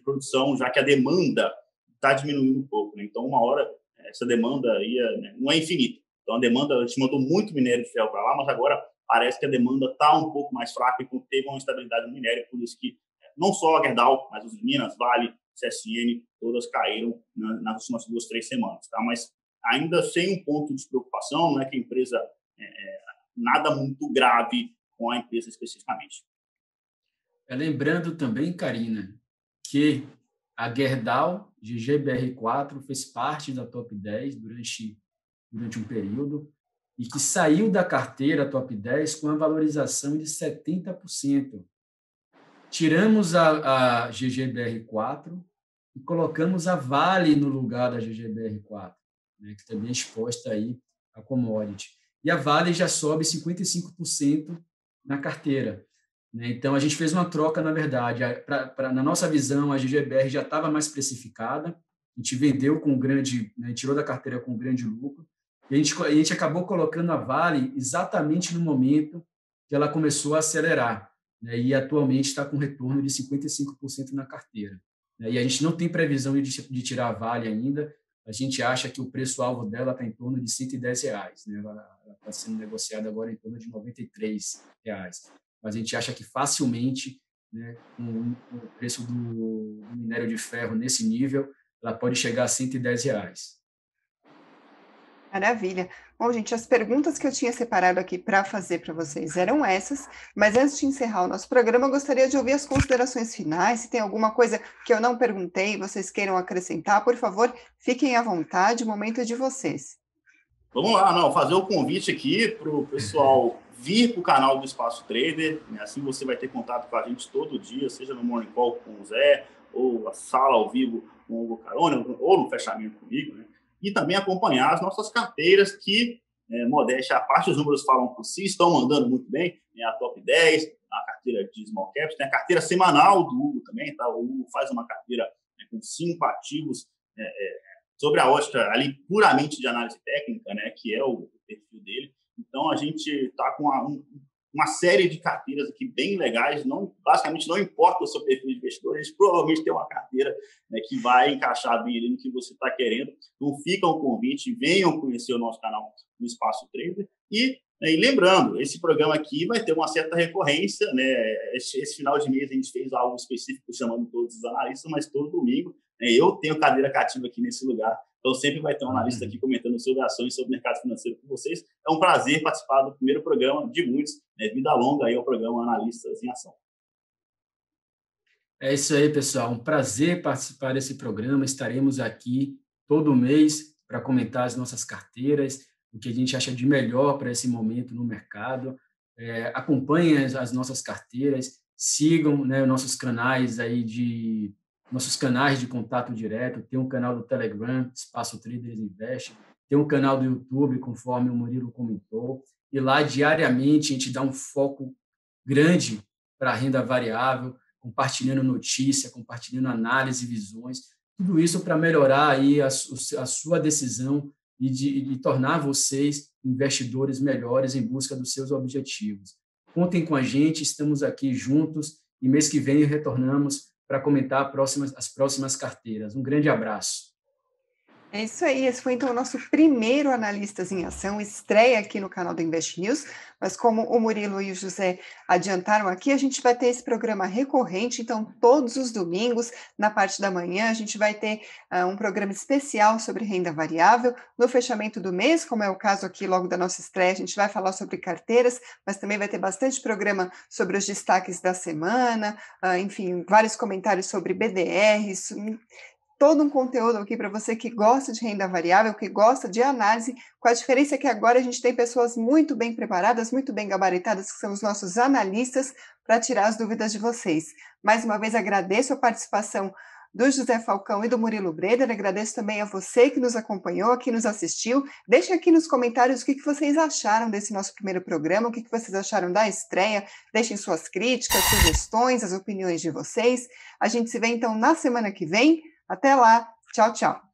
produção, já que a demanda está diminuindo um pouco, né? Então, uma hora, essa demanda não é infinita. Então, a demanda, a gente mandou muito minério de ferro para lá, mas agora parece que a demanda está um pouco mais fraca e teve uma instabilidade no minério, por isso que não só a Gerdau, mas os Minas, Vale, CSN, todas caíram nas últimas 2-3 semanas. Tá? Mas ainda sem um ponto de preocupação, não é que a empresa nada muito grave com a empresa especificamente. Lembrando também, Karina, que a Gerdau, GGBR4, fez parte da top 10 durante um período e que saiu da carteira top 10 com a valorização de 70%. Tiramos a GGBR4 e colocamos a Vale no lugar da GGBR4, né, que também é exposta aí a commodity. E a Vale já sobe 55% na carteira. Né? Então, a gente fez uma troca, na verdade. Na nossa visão, a GGBR já estava mais precificada, a gente vendeu com grande, né, tirou da carteira com grande lucro, e a gente acabou colocando a Vale exatamente no momento que ela começou a acelerar, né, e atualmente está com retorno de 55% na carteira. Né, e a gente não tem previsão de tirar a Vale ainda, a gente acha que o preço-alvo dela está em torno de R$110, né, ela está sendo negociada agora em torno de R$93. Mas a gente acha que facilmente, né, com o preço do minério de ferro nesse nível, ela pode chegar a R$110. Maravilha. Bom, gente, as perguntas que eu tinha separado aqui para fazer para vocês eram essas, mas antes de encerrar o nosso programa, eu gostaria de ouvir as considerações finais. Se tem alguma coisa que eu não perguntei e vocês queiram acrescentar, por favor, fiquem à vontade, o momento é de vocês. Vamos lá, fazer o convite aqui para o pessoal vir para o canal do Espaço Trader, né? Assim você vai ter contato com a gente todo dia, seja no Morning Call com o Zé, ou a sala ao vivo com o Hugo Carona, ou no fechamento comigo, né? E também acompanhar as nossas carteiras que, modéstia à parte, os números falam por si, estão mandando muito bem, né? A Top 10, a carteira de Small Caps, tem a carteira semanal do Hugo também, tá? O Hugo faz uma carteira, né, com 5 ativos, sobre a ótica ali puramente de análise técnica, né, que é o perfil dele. Então, a gente está com uma série de carteiras aqui bem legais, basicamente não importa o seu perfil de investidor, a gente provavelmente tem uma carteira, né, que vai encaixar bem ali no que você está querendo. Então, fica um convite, venham conhecer o nosso canal no Espaço Trader. E lembrando, esse programa aqui vai ter uma certa recorrência, né? Esse final de mês a gente fez algo específico chamando todos os analistas, mas todo domingo eu tenho cadeira cativa aqui nesse lugar, então sempre vai ter um analista aqui comentando sobre ações, sobre o mercado financeiro com vocês. É um prazer participar do primeiro programa de muitos, né? Vida longa aí ao programa Analistas em Ação. É isso aí, pessoal. Um prazer participar desse programa. Estaremos aqui todo mês para comentar as nossas carteiras, o que a gente acha de melhor para esse momento no mercado. Acompanhem as nossas carteiras, sigam, né, nossos canais de contato direto. Tem um canal do Telegram, Espaço Traders Invest, tem um canal do YouTube, conforme o Murilo comentou, e lá diariamente a gente dá um foco grande para a renda variável, compartilhando notícia, compartilhando análise e visões, tudo isso para melhorar aí a sua decisão e de tornar vocês investidores melhores em busca dos seus objetivos. Contem com a gente, estamos aqui juntos e mês que vem retornamos para comentar as próximas carteiras. Um grande abraço. É isso aí, esse foi então o nosso primeiro Analistas em Ação, estreia aqui no canal do Invest News, mas como o Murilo e o José adiantaram aqui, a gente vai ter esse programa recorrente, então todos os domingos, na parte da manhã, a gente vai ter um programa especial sobre renda variável, no fechamento do mês, como é o caso aqui logo da nossa estreia, a gente vai falar sobre carteiras, mas também vai ter bastante programa sobre os destaques da semana, enfim, vários comentários sobre BDRs, todo um conteúdo aqui para você que gosta de renda variável, que gosta de análise, com a diferença que agora a gente tem pessoas muito bem preparadas, muito bem gabaritadas, que são os nossos analistas, para tirar as dúvidas de vocês. Mais uma vez agradeço a participação do José Falcão e do Murilo Breder. Agradeço também a você que nos acompanhou, que nos assistiu. Deixe aqui nos comentários o que vocês acharam desse nosso primeiro programa, o que vocês acharam da estreia. Deixem suas críticas, sugestões, as opiniões de vocês. A gente se vê então na semana que vem. Até lá. Tchau, tchau.